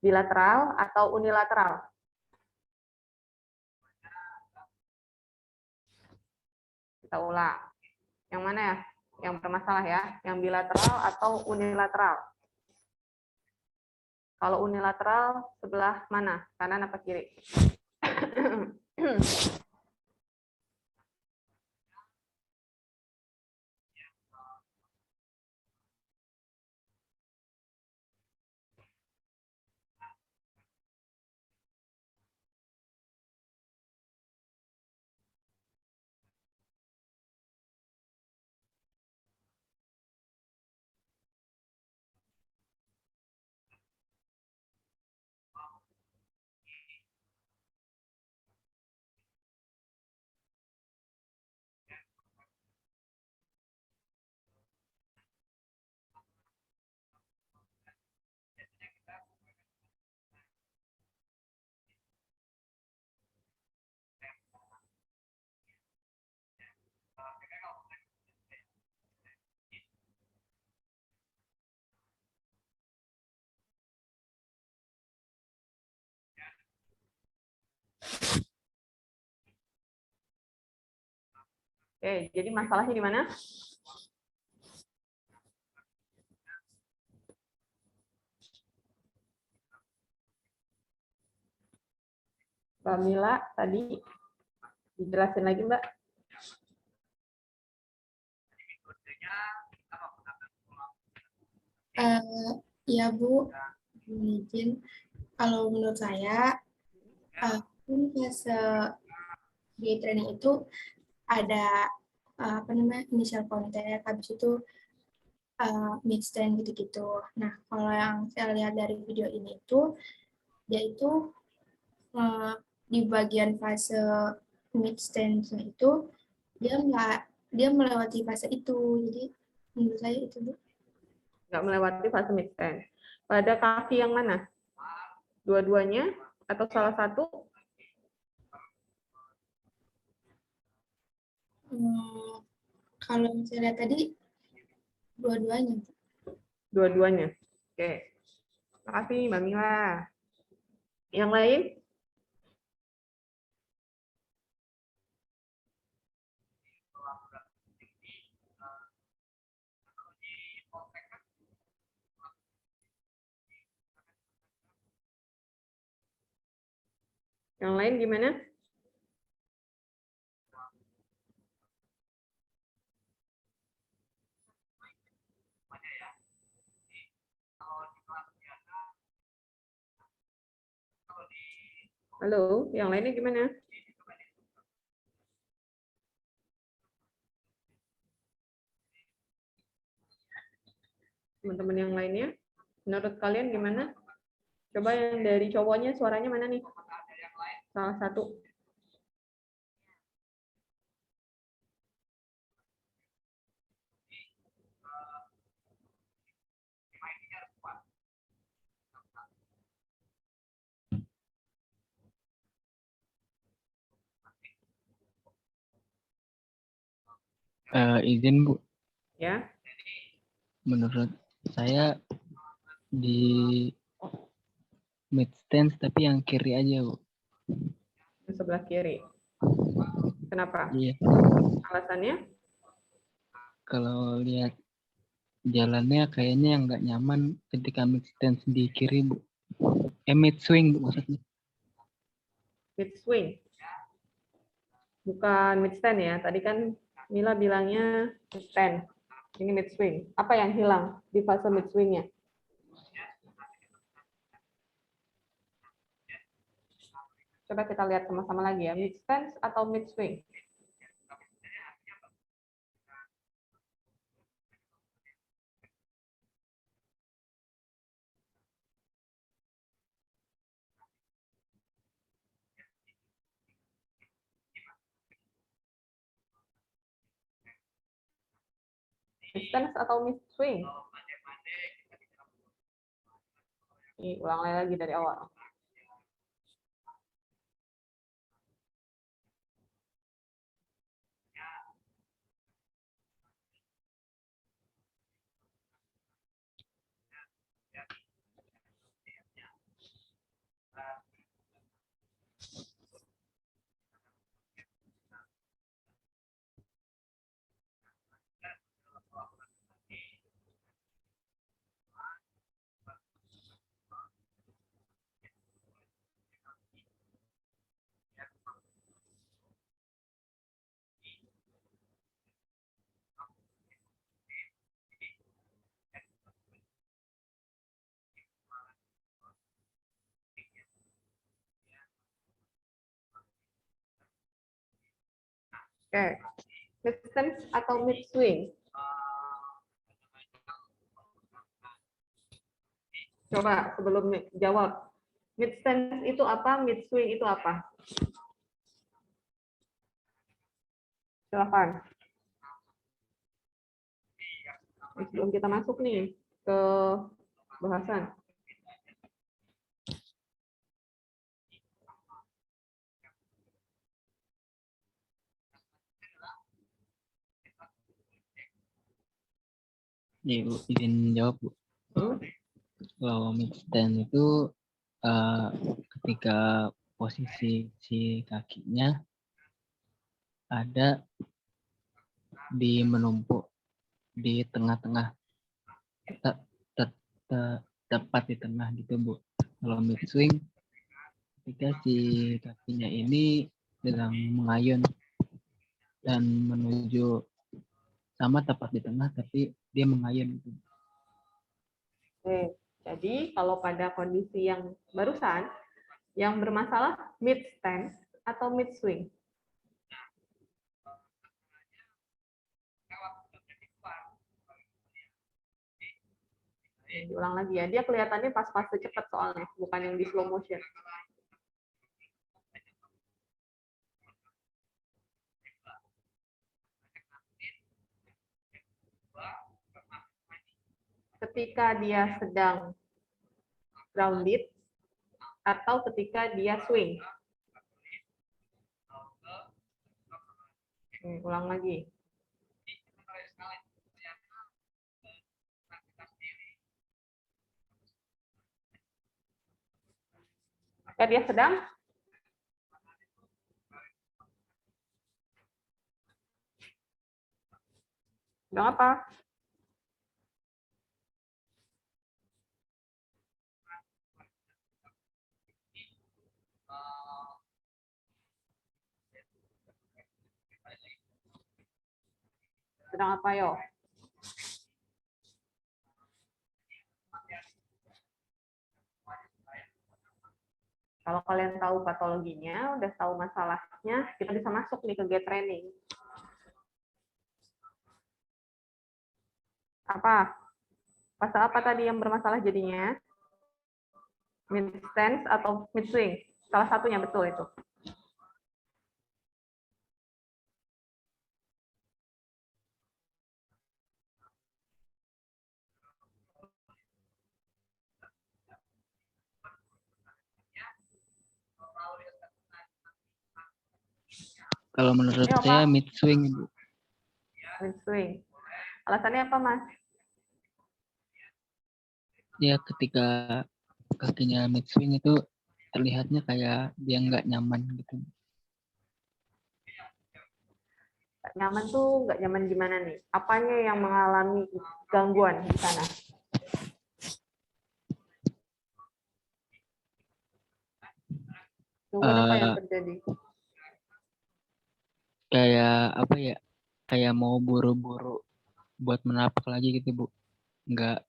Bilateral atau unilateral? Kita ulang. Yang mana ya? Yang bermasalah ya? Yang bilateral atau unilateral? Kalau unilateral, sebelah mana? Kanan apa kiri? Oke, jadi masalahnya di mana? Mbak Mila tadi dijelasin lagi, Mbak. Ya Bu, izin. Kalau menurut saya, fase di training itu ada apa namanya initial contact, habis itu mid stand gitu-gitu. Nah, kalau yang saya lihat dari video ini itu, dia itu di bagian fase mid stand itu dia melewati fase itu. Jadi menurut saya itu Bu. Nggak melewati fase mid stand. Pada kaki yang mana? Dua-duanya atau salah satu? Kalau saya lihat tadi dua-duanya. Dua-duanya. Oke. Makasih, Mbak Mila. Yang lain? Yang lain gimana? Halo, yang lainnya gimana? Teman-teman yang lainnya, menurut kalian gimana? Coba yang dari cowoknya suaranya mana nih? Salah satu. Izin Bu, Ya. menurut saya di mid stance tapi yang kiri aja Bu. Di sebelah kiri. Kenapa? Iya, Alasannya? kalau lihat jalannya kayaknya yang nggak nyaman ketika mid stance di kiri Bu. Mid swing Bu maksudnya. Mid swing. Bukan mid stand ya. Tadi kan Mila bilangnya mid stand. Ini mid swing. Apa yang hilang di fase mid swingnya? Coba kita lihat sama-sama lagi ya. Mid stance atau mid swing? Mid stance atau mid swing? Ini ulang lagi dari awal. Oke. Mid stance atau mid swing? Coba sebelum jawab. Mid stance itu apa? Mid swing itu apa? Silakan. Sebelum kita masuk nih ke bahasan. Nih, Bu, izin jawab, Bu. Kalau mid stand itu ketika posisi si kakinya ada di menumpuk di tengah-tengah, tepat di tengah gitu, Bu. Kalau mid swing, ketika si kakinya ini sedang mengayun dan menuju sama tepat di tengah, tapi dia mengayun gitu. Oke, jadi kalau pada kondisi yang barusan, yang bermasalah mid stance atau mid swing? Diulang lagi ya, dia kelihatannya pas fase cepat soalnya, bukan yang di slow motion. Ketika dia sedang grounded atau ketika dia swing. Ulang lagi. Dia sedang apa? Sedang apa, yo? Kalau kalian tahu patologinya, udah tahu masalahnya, kita bisa masuk nih ke get training. Apa? Fase apa tadi yang bermasalah jadinya? Mid stance atau mid swing? Salah satunya betul itu. Kalau menurut Ini apa? saya mid swing, Bu. Mid swing. Alasannya apa, Mas? Ya, ketika kakinya mid swing itu terlihatnya kayak dia nggak nyaman gitu. Nyaman tuh nggak nyaman gimana nih? Apanya yang mengalami gangguan di sana? Gangguan apa yang terjadi? Kayak apa ya? Kayak mau buru-buru buat menapak lagi gitu, Bu. Nggak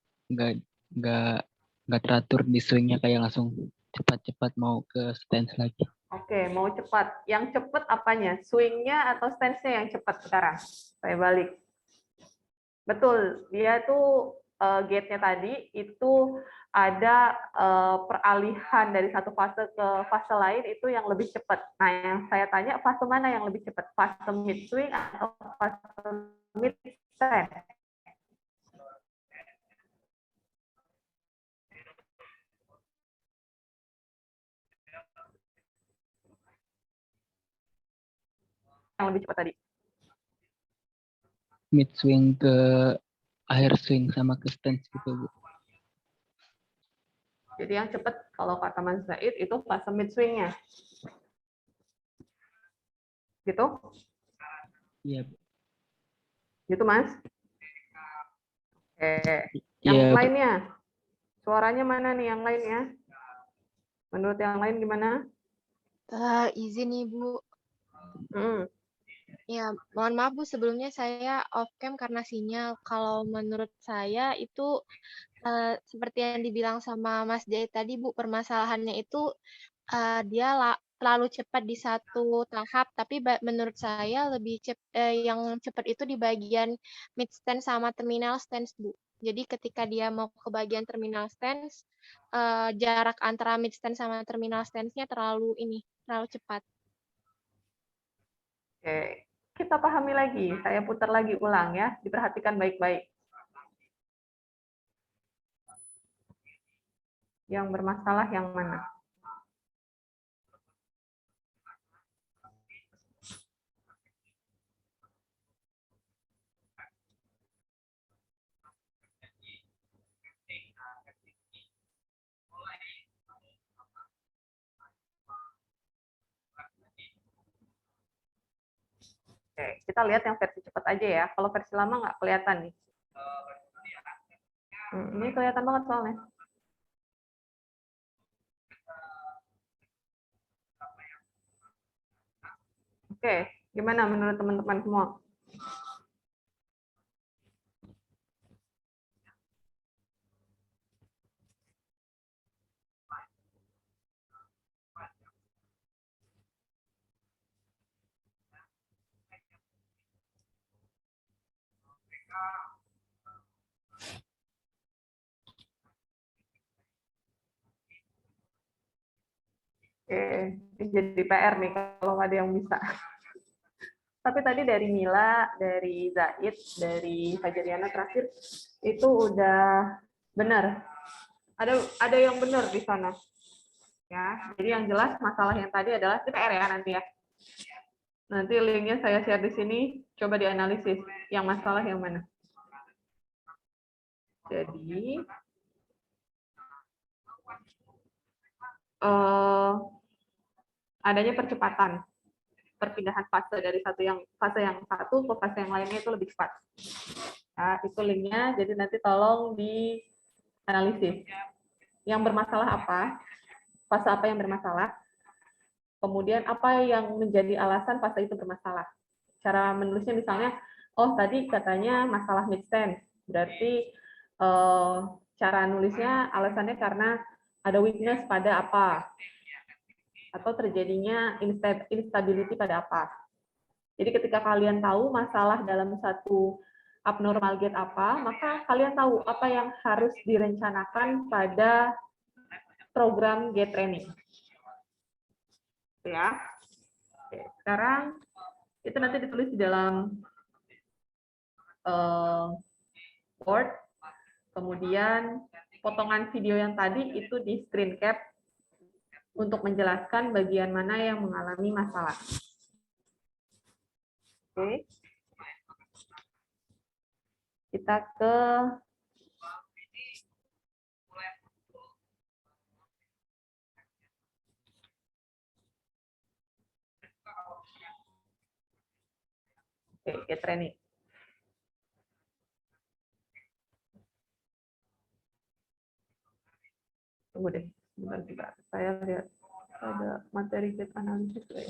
nggak teratur di swingnya, kayak langsung cepat-cepat mau ke stance lagi. Oke, mau cepat. Yang cepat apanya? Swingnya atau stance-nya yang cepat sekarang? Saya balik. Betul, dia tuh gate-nya tadi itu ada peralihan dari satu fase ke fase lain itu yang lebih cepat. Nah, yang saya tanya fase mana yang lebih cepat? Fase mid swing atau fase mid stance? Yang lebih cepat tadi. Mid swing ke akhir swing sama ke stance gitu, Bu. Jadi yang cepat kalau kata Mas Zaid itu fase mid swing-nya. Gitu? Iya, Bu. Gitu, Mas? Oke. Yang Iya, Bu. lainnya? Suaranya mana nih yang lainnya? Menurut yang lain gimana? Izin Ibu. Ya, mohon maaf Bu, sebelumnya saya off cam karena sinyal. Kalau menurut saya itu seperti yang dibilang sama Mas Jai tadi Bu, permasalahannya itu dia terlalu cepat di satu tahap, tapi menurut saya yang cepat itu di bagian mid stance sama terminal stance, Bu. Jadi ketika dia mau ke bagian terminal stance, jarak antara mid stance sama terminal stance-nya terlalu cepat. Oke, kita pahami lagi. Saya putar lagi ulang ya. Diperhatikan baik-baik. Yang bermasalah yang mana? Oke, kita lihat yang versi cepat aja ya. Kalau versi lama nggak kelihatan nih. Ini kelihatan banget soalnya. Oke, gimana menurut teman-teman semua? Oke, ini jadi PR nih kalau ada yang bisa. Tapi tadi dari Mila, dari Zaid, dari Fajriana terakhir itu udah benar. Ada yang benar di sana. Ya, jadi yang jelas masalah yang tadi adalah PR ya nanti ya. Nanti linknya saya share di sini, coba dianalisis yang masalah yang mana. Jadi adanya percepatan perpindahan fase dari fase yang satu ke fase yang lainnya itu lebih cepat. Nah, itu linknya, jadi nanti tolong dianalisis. Yang bermasalah apa? Fase apa yang bermasalah? Kemudian apa yang menjadi alasan fase itu bermasalah? Cara menulisnya misalnya, oh tadi katanya masalah mid-stance, berarti cara nulisnya alasannya karena ada weakness pada apa? Atau terjadinya instability pada apa. Jadi ketika kalian tahu masalah dalam satu abnormal gate apa, maka kalian tahu apa yang harus direncanakan pada program gate training. Ya. Oke, sekarang itu nanti ditulis di dalam Word. Kemudian potongan video yang tadi itu di screen cap untuk menjelaskan bagian mana yang mengalami masalah. Oke. Kita ke get training. Tunggu deh, sebentar. Saya lihat ada materi get analisis ya.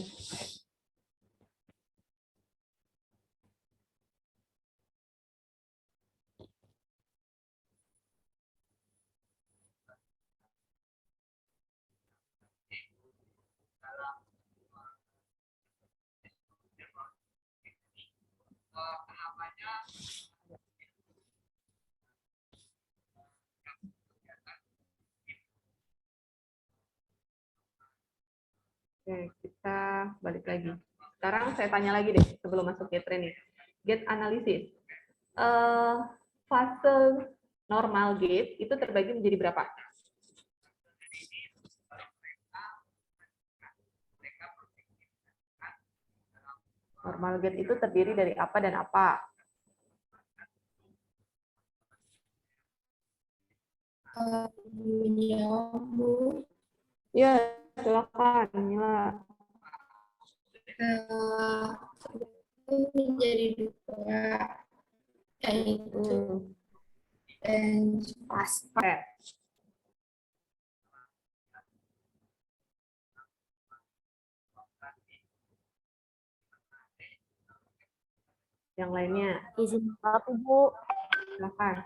Oke, kita balik lagi. Sekarang saya tanya lagi deh sebelum masuk get training. Get analysis. Fase normal gate itu terbagi menjadi berapa? Normal gate itu terdiri dari apa dan apa? Menjawab, Bu. Ya, silakan, Mila. Menjadi dua, yaitu dan pas. Yang lainnya, Izin maaf Bu, silakan.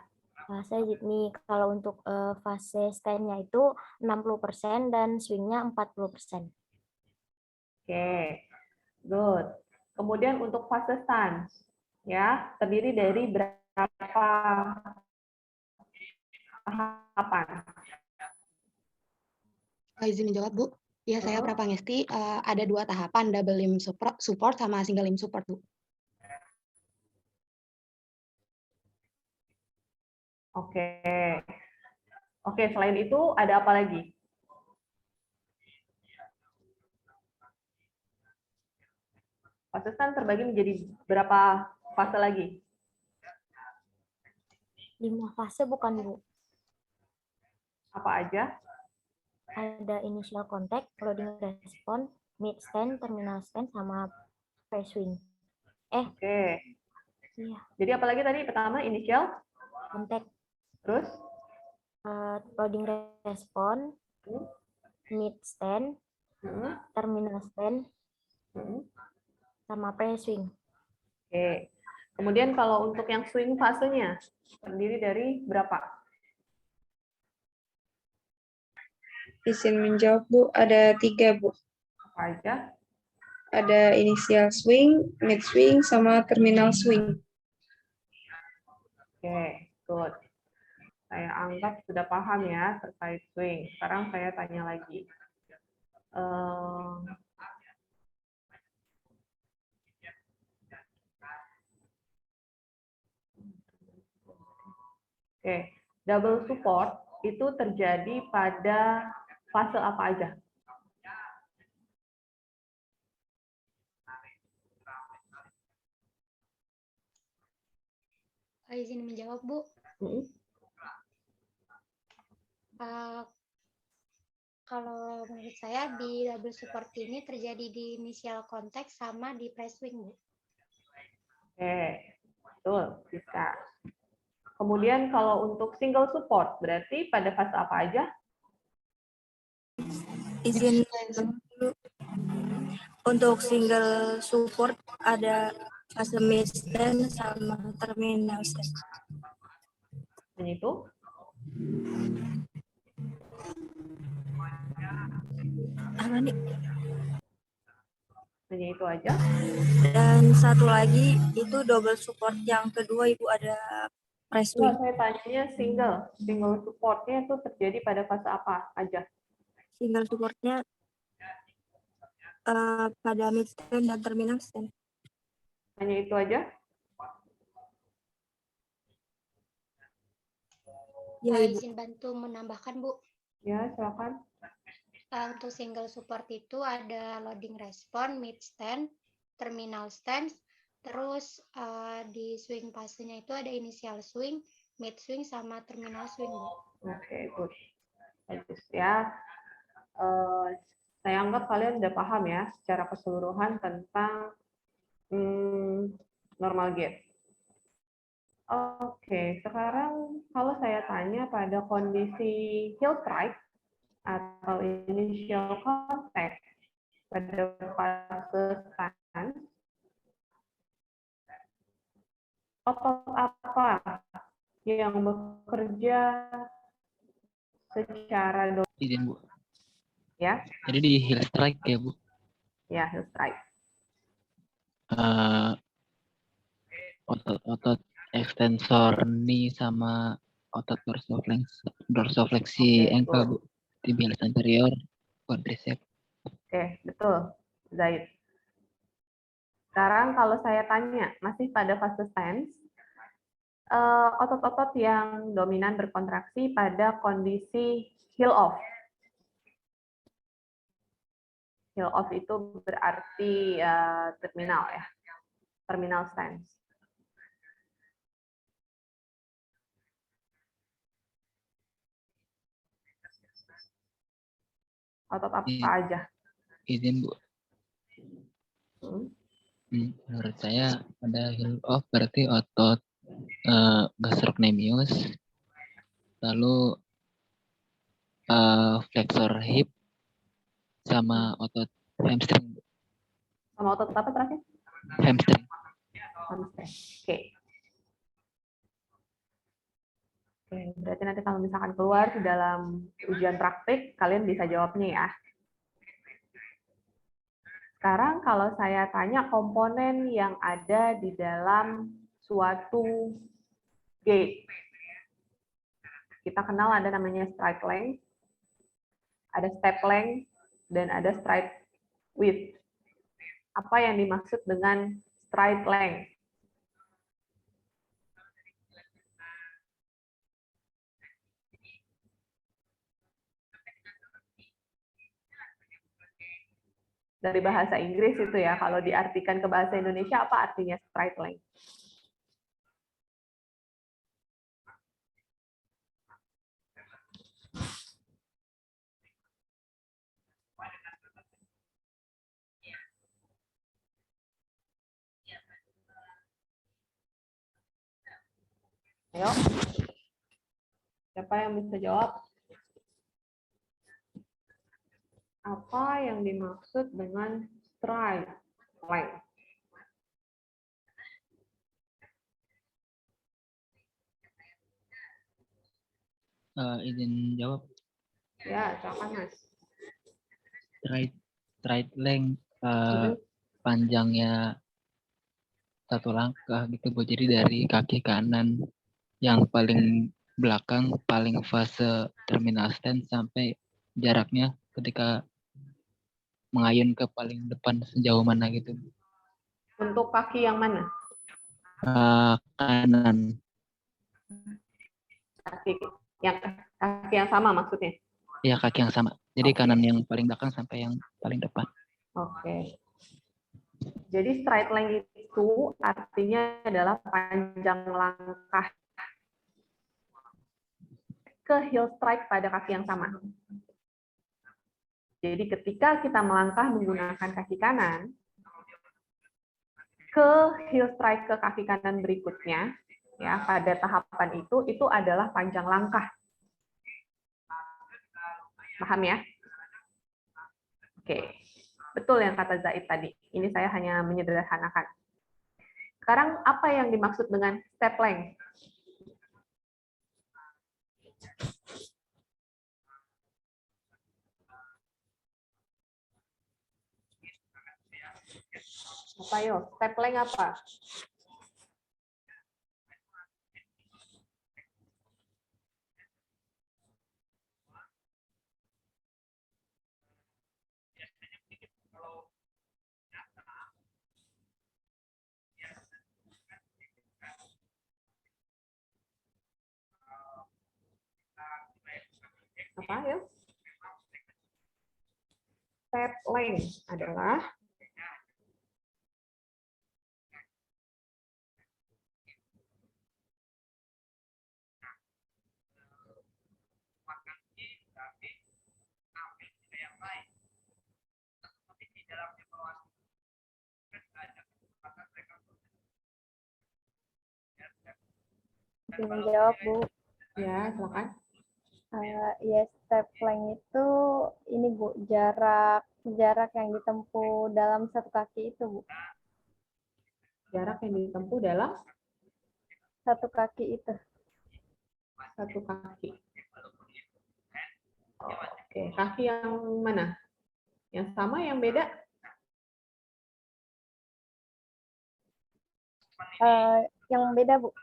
saya nih kalau untuk fase stand-nya itu 60% dan swing-nya 40%. Oke, good. Kemudian untuk fase stance, ya, terdiri dari berapa tahapan? Izin menjawab, Bu. Ya, saya Prapangesti. Ada 2 tahapan, double limb support sama single limb support, Bu. Oke. Oke, selain itu ada apa lagi? Fase stance terbagi menjadi berapa fase lagi? 5 fase bukan, Bu? Apa aja? Ada initial contact, loading response, mid stand, terminal stand, sama pre-swing. Oke. Iya, Jadi apa lagi tadi? Pertama initial, contact, terus loading response, mid stand, Hmm, terminal stand, hmm. sama pre-swing. Oke. Kemudian kalau untuk yang swing fasenya terdiri dari berapa? Izin menjawab, Bu. Ada 3, Bu. Apa aja? Ada initial swing, mid swing, sama terminal swing. Oke, good. Saya anggap sudah paham ya terkait swing. Sekarang saya tanya lagi. Oke, double support itu terjadi pada fase apa aja? Izin menjawab, Bu. Kalau menurut saya di double support ini terjadi di initial contact sama di pre-swing, Bu. Oke, betul, bisa. Kemudian kalau untuk single support, berarti pada fase apa aja? Izin dulu. Untuk single support ada fase mid stand sama terminal stand. Dan itu? Apa nih? Hanya itu aja? Dan satu lagi itu double support yang kedua Ibu ada press Enggak, swing. saya tanya single. Single supportnya itu terjadi pada fase apa aja? Single supportnya pada mid stand dan terminal stand. Hanya itu aja? Ya, Ibu. Izin bantu menambahkan, Bu. Ya, silakan. Untuk single support itu ada loading response, mid stand, terminal stand, terus di swing fasenya itu ada initial swing, mid swing, sama terminal swing, Bu. Oke, good. Bagus ya. Saya anggap kalian udah paham ya secara keseluruhan tentang normal gate. Oke, sekarang kalau saya tanya pada kondisi heel strike atau initial contact pada fase stance, otot apa yang bekerja secara Izin, Bu. ya? Jadi di heel strike ya, Bu. Ya, heel strike. Otot-otot extensor knee sama otot dorsofleksi ankle, Bu. Tibialis anterior, quadriceps. Oke, betul, Zaid. Sekarang kalau saya tanya, masih pada fase stance, otot-otot yang dominan berkontraksi pada kondisi heel off. Heel off itu berarti terminal ya, terminal stance. Otot apa aja? Izin, Bu. Menurut saya ada heel off berarti otot gastrocnemius, lalu flexor hip sama otot hamstring. Sama otot apa terakhir? Hamstring. Hamstring. Oke. Oke, berarti nanti kalau misalkan keluar di dalam ujian praktik, kalian bisa jawabnya ya. Sekarang kalau saya tanya komponen yang ada di dalam suatu gate. Kita kenal ada namanya stride length, ada step length, dan ada stride width. Apa yang dimaksud dengan stride length? Dari bahasa Inggris itu ya, kalau diartikan ke bahasa Indonesia, apa artinya stride length? Ayo, siapa yang bisa jawab? Apa yang dimaksud dengan stride length? Izin jawab. Ya, silakan Mas. Stride length panjangnya satu langkah gitu Bu. Jadi dari kaki kanan yang paling belakang, paling fase terminal stand sampai jaraknya ketika mengayun ke paling depan sejauh mana gitu. Untuk kaki yang mana? Kanan. Kaki yang sama maksudnya? Ya, kaki yang sama. Jadi kanan yang paling belakang sampai yang paling depan. Oke. Jadi stride length itu artinya adalah panjang langkah ke heel strike pada kaki yang sama. Jadi ketika kita melangkah menggunakan kaki kanan ke heel strike ke kaki kanan berikutnya, ya pada tahapan itu adalah panjang langkah. Paham ya? Oke. Betul yang kata Zaid tadi. Ini saya hanya menyederhanakan. Sekarang apa yang dimaksud dengan step length? Apa yo? Step length apa? Apa ya? Step length adalah Menjawab Bu. ya, silakan. Ya, step length itu ini Bu, jarak yang ditempuh dalam satu kaki itu Bu. Jarak yang ditempuh dalam Satu kaki itu. satu kaki. Oke, kaki yang mana? Yang sama, yang beda? Yang beda Bu.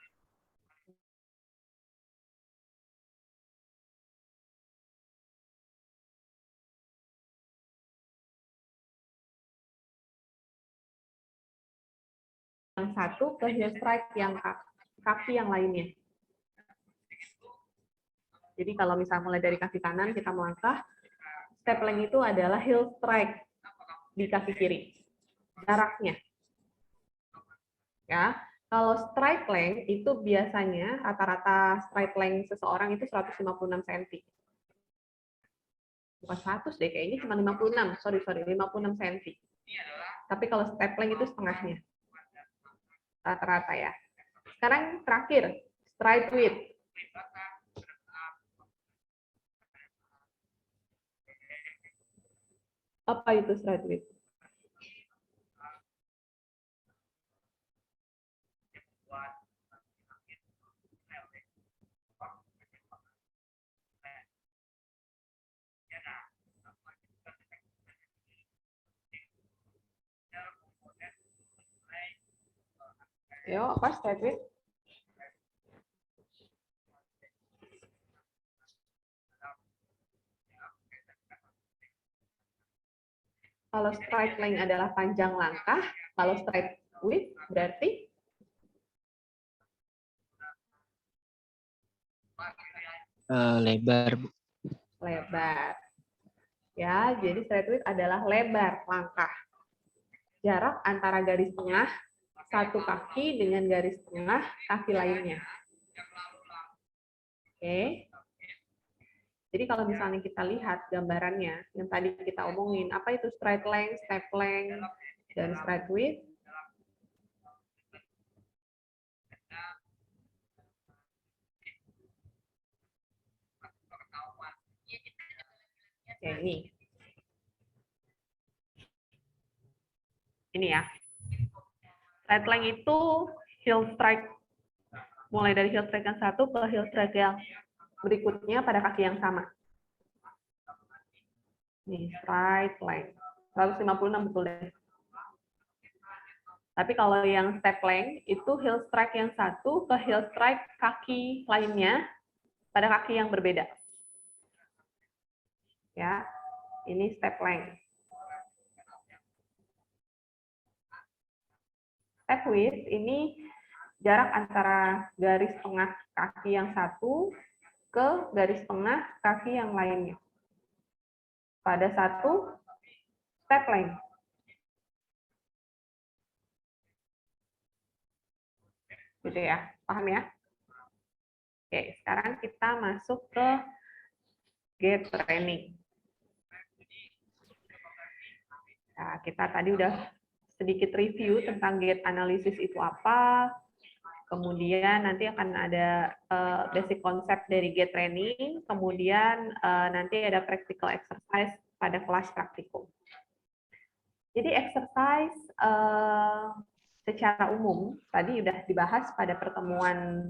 Yang satu ke heel strike yang kaki yang lainnya. Jadi kalau misalnya mulai dari kaki kanan kita melangkah, step length itu adalah heel strike di kaki kiri. Jaraknya. Ya, kalau stride length itu biasanya rata-rata stride length seseorang itu 156 cm. Bukan 100 deh, kayaknya cuma 56. Sorry, 56 cm. Tapi kalau step length itu setengahnya. Rata-rata ya. Sekarang terakhir, stride width. Apa itu stride width? Yo, apa straight width? Kalau straight length adalah panjang langkah, kalau straight width berarti lebar, Bu. lebar. Ya, jadi straight width adalah lebar langkah. Jarak antara garis tengah satu kaki dengan garis tengah kaki lainnya. Oke. Jadi kalau misalnya kita lihat gambarannya, yang tadi kita omongin, apa itu straight length, step length, dan straight width? Oke, ini. Ini ya. Straight length itu heel strike, mulai dari heel strike yang satu ke heel strike yang berikutnya pada kaki yang sama. Nih, straight length. 156 betul deh. Tapi kalau yang step length itu heel strike yang satu ke heel strike kaki lainnya pada kaki yang berbeda. Ya, ini step length. Step width ini jarak antara garis tengah kaki yang satu ke garis tengah kaki yang lainnya pada satu step length. Gitu ya, paham ya? Oke, sekarang kita masuk ke gait training. Nah, kita tadi udah sedikit review tentang gait analysis itu apa. Kemudian nanti akan ada basic konsep dari gait training. Kemudian nanti ada practical exercise pada kelas praktikum. Jadi exercise secara umum tadi udah dibahas pada pertemuan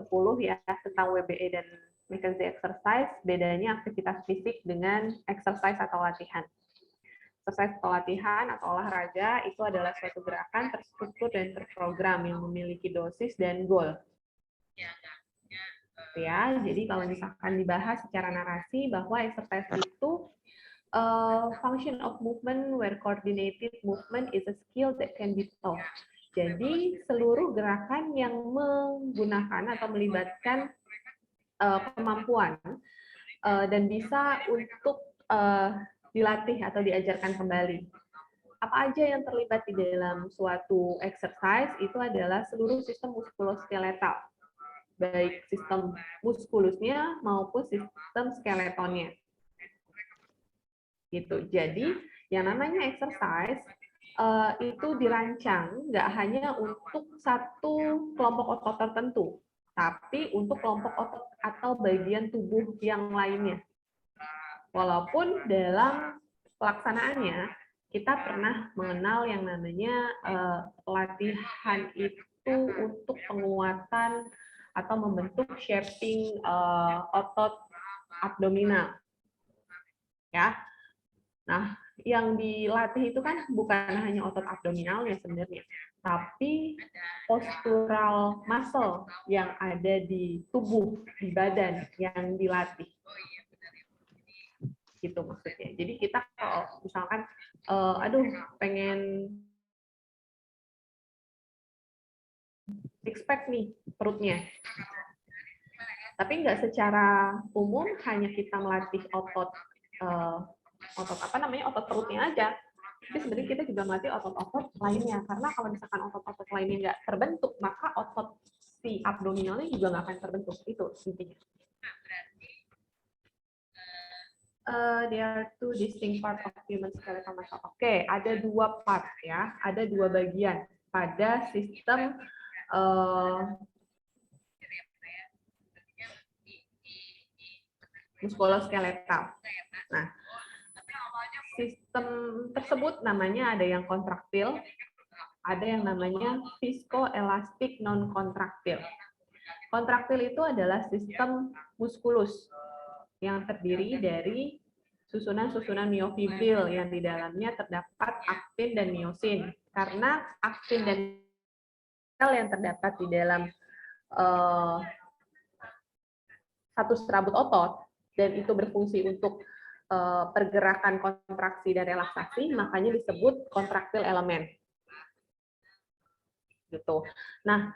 10 ya tentang WBE dan McKenzie exercise. Bedanya aktivitas fisik dengan exercise atau latihan. Exercise atau latihan atau olahraga itu adalah suatu gerakan terstruktur dan terprogram yang memiliki dosis dan goal. Ya, jadi kalau misalkan dibahas secara narasi bahwa exercise itu function of movement where coordinated movement is a skill that can be taught. Jadi seluruh gerakan yang menggunakan atau melibatkan kemampuan dan bisa untuk dilatih atau diajarkan kembali. Apa aja yang terlibat di dalam suatu exercise itu adalah seluruh sistem muskuloskeletal, baik sistem muskulusnya maupun sistem skeletonnya. Gitu. Jadi yang namanya exercise itu dirancang nggak hanya untuk satu kelompok otot tertentu, tapi untuk kelompok otot atau bagian tubuh yang lainnya. Walaupun dalam pelaksanaannya kita pernah mengenal yang namanya latihan itu untuk penguatan atau membentuk shaping otot abdominal. Ya. Nah, yang dilatih itu kan bukan hanya otot abdominalnya sebenarnya, tapi postural muscle yang ada di tubuh, di badan yang dilatih. Gitu maksudnya. Jadi kita kalau misalkan pengen six pack nih perutnya, tapi nggak secara umum hanya kita melatih otot otot perutnya aja, tapi sebenarnya kita juga melatih otot-otot lainnya, karena kalau misalkan otot-otot lainnya nggak terbentuk, maka otot si abdominalnya juga nggak akan terbentuk. Itu intinya. There are two distinct parts of human skeletal muscle. Oke, ada dua part ya, ada dua bagian pada sistem muskuloskeletal. Nah, sistem tersebut namanya ada yang kontraktil, ada yang namanya viskoelastik non-kontraktil. Kontraktil itu adalah sistem muskulus yang terdiri dari susunan-susunan miofibril yang di dalamnya terdapat aktin dan miosin. Karena aktin dan yang terdapat di dalam satu serabut otot dan itu berfungsi untuk pergerakan kontraksi dan relaksasi, makanya disebut kontraktil elemen. Gitu. Nah,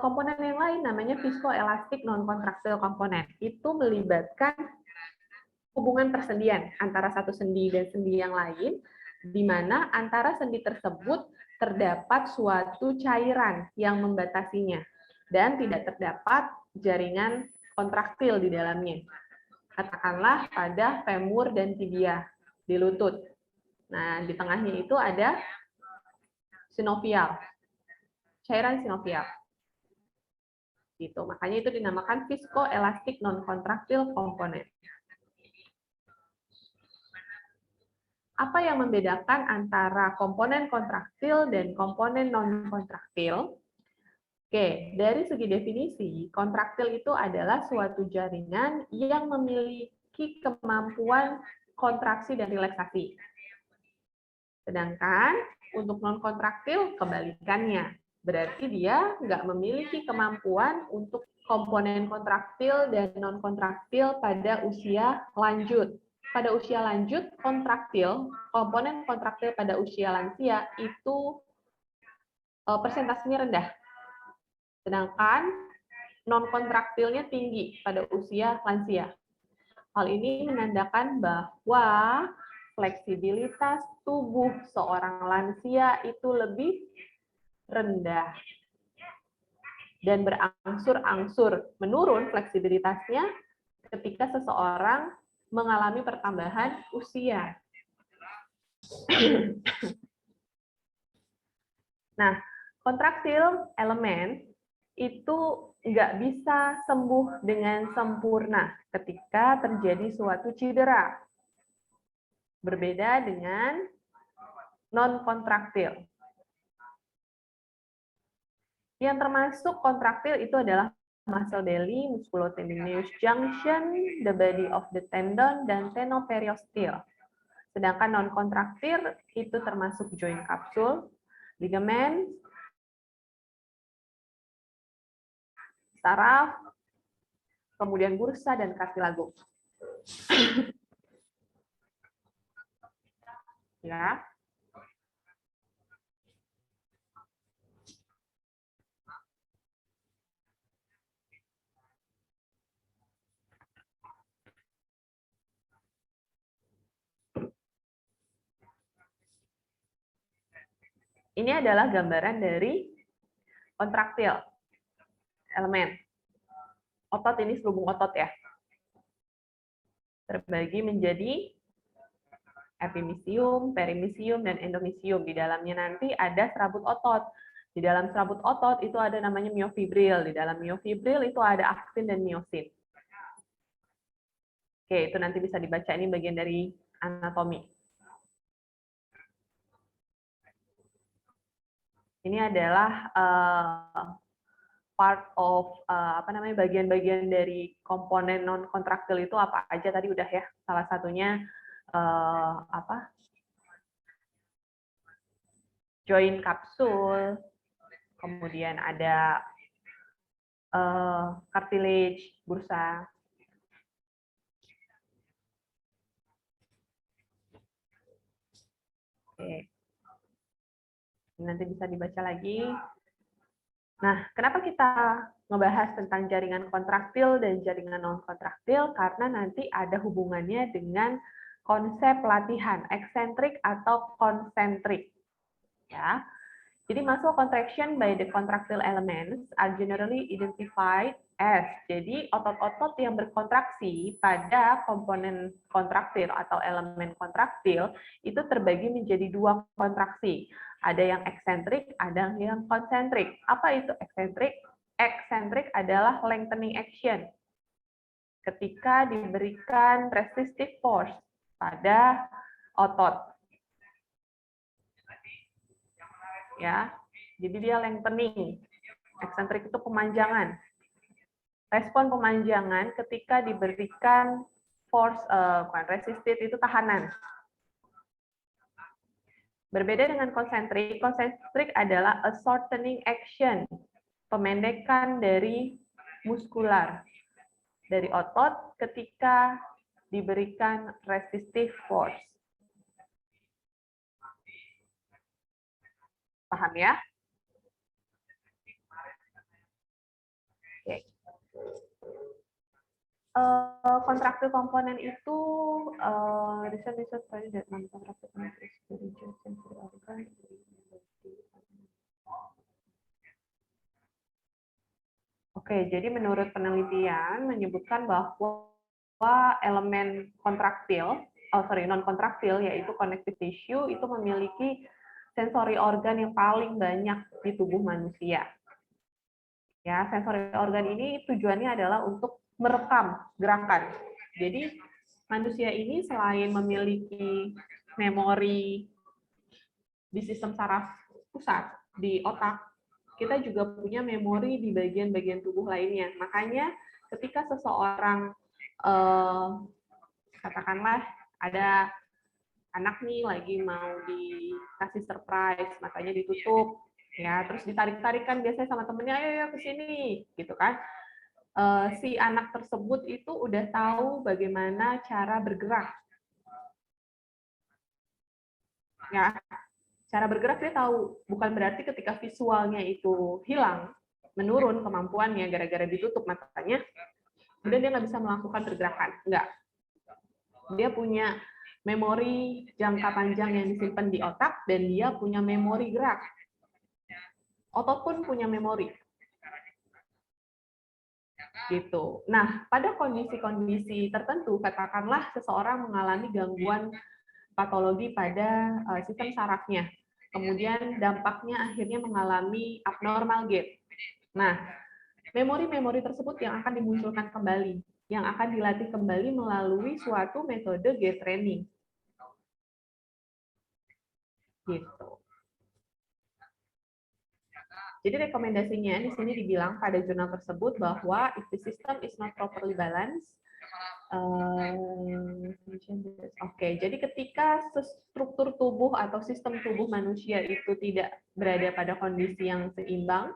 komponen yang lain namanya viskoelastik non-kontraktil komponen. Itu melibatkan hubungan persendian antara satu sendi dan sendi yang lain, di mana antara sendi tersebut terdapat suatu cairan yang membatasinya dan tidak terdapat jaringan kontraktil di dalamnya. Katakanlah pada femur dan tibia di lutut. Nah, di tengahnya itu ada sinovial, cairan sinovial. Gitu. Makanya itu dinamakan viskoelastik non-kontraktil komponen. Apa yang membedakan antara komponen kontraktil dan komponen non-kontraktil? Oke, dari segi definisi, kontraktil itu adalah suatu jaringan yang memiliki kemampuan kontraksi dan relaksasi. Sedangkan untuk non-kontraktil kebalikannya. Berarti dia nggak memiliki kemampuan untuk komponen kontraktil dan non-kontraktil pada usia lanjut. Pada usia lanjut, kontraktil, komponen kontraktil pada usia lansia itu persentasenya rendah. Sedangkan non-kontraktilnya tinggi pada usia lansia. Hal ini menandakan bahwa fleksibilitas tubuh seorang lansia itu lebih rendah dan berangsur-angsur menurun fleksibilitasnya ketika seseorang mengalami pertambahan usia. Nah, kontraktil elemen itu nggak bisa sembuh dengan sempurna ketika terjadi suatu cedera. Berbeda dengan non-kontraktil. Yang termasuk kontraktil itu adalah muscle belly, musculotendinous junction, the body of the tendon, dan tenoperiosteal. Sedangkan non-kontraktil itu termasuk joint kapsul, ligamen, saraf, kemudian bursa dan kartilago. Ya. Ini adalah gambaran dari kontraktil elemen. Otot ini selubung otot ya. Terbagi menjadi epimisium, perimisium, dan endomisium. Di dalamnya nanti ada serabut otot. Di dalam serabut otot itu ada namanya miofibril. Di dalam miofibril itu ada aktin dan miosin. Oke, itu nanti bisa dibaca, ini bagian dari anatomi. Ini adalah part of bagian-bagian dari komponen non kontraktil itu apa aja tadi udah ya. Salah satunya joint kapsul, kemudian ada cartilage, bursa. Oke. Nanti bisa dibaca lagi. Nah, kenapa kita ngebahas tentang jaringan kontraktil dan jaringan non-kontraktil? Karena nanti ada hubungannya dengan konsep latihan, eksentrik atau konsentrik. Ya. Jadi muscle contraction by the contractile elements are generally identified as. Jadi otot-otot yang berkontraksi pada komponen kontraktil atau elemen kontraktil itu terbagi menjadi dua kontraksi. Ada yang eksentrik, ada yang konsentrik. Apa itu eksentrik? Eksentrik adalah lengthening action. Ketika diberikan resistive force pada otot. Ya, jadi dia lengthening. Eksentrik itu pemanjangan. Respon pemanjangan ketika diberikan force, bukan resistive itu tahanan. Berbeda dengan konsentrik adalah a shortening action, pemendekan dari muskular, dari otot ketika diberikan resistive force. Paham ya? Oke. Kontraktil komponen itu Oke, jadi menurut penelitian menyebutkan bahwa elemen kontraktil, non kontraktil yaitu connective tissue itu memiliki sensori organ yang paling banyak di tubuh manusia. Ya, sensori organ ini tujuannya adalah untuk merekam gerakan. Jadi manusia ini selain memiliki memori di sistem saraf pusat di otak, kita juga punya memori di bagian-bagian tubuh lainnya. Makanya ketika seseorang katakanlah ada anak nih lagi mau dikasih surprise, matanya ditutup, ya, terus ditarik-tarikan biasanya sama temennya, ayo ke sini, gitu kan. Si anak tersebut itu udah tahu bagaimana cara bergerak. Ya, cara bergerak dia tahu, bukan berarti ketika visualnya itu hilang, menurun kemampuannya gara-gara ditutup matanya, kemudian dia nggak bisa melakukan pergerakan. Enggak. Dia punya memori jangka panjang yang disimpan di otak, dan dia punya memori gerak. Otot pun punya memori. Gitu. Nah, pada kondisi-kondisi tertentu, katakanlah seseorang mengalami gangguan patologi pada sistem sarafnya. Kemudian dampaknya akhirnya mengalami abnormal gait. Nah, memori-memori tersebut yang akan dimunculkan kembali, yang akan dilatih kembali melalui suatu metode gait training. Gitu. Jadi rekomendasinya di sini dibilang pada jurnal tersebut bahwa if the system is not properly balanced, jadi ketika struktur tubuh atau sistem tubuh manusia itu tidak berada pada kondisi yang seimbang,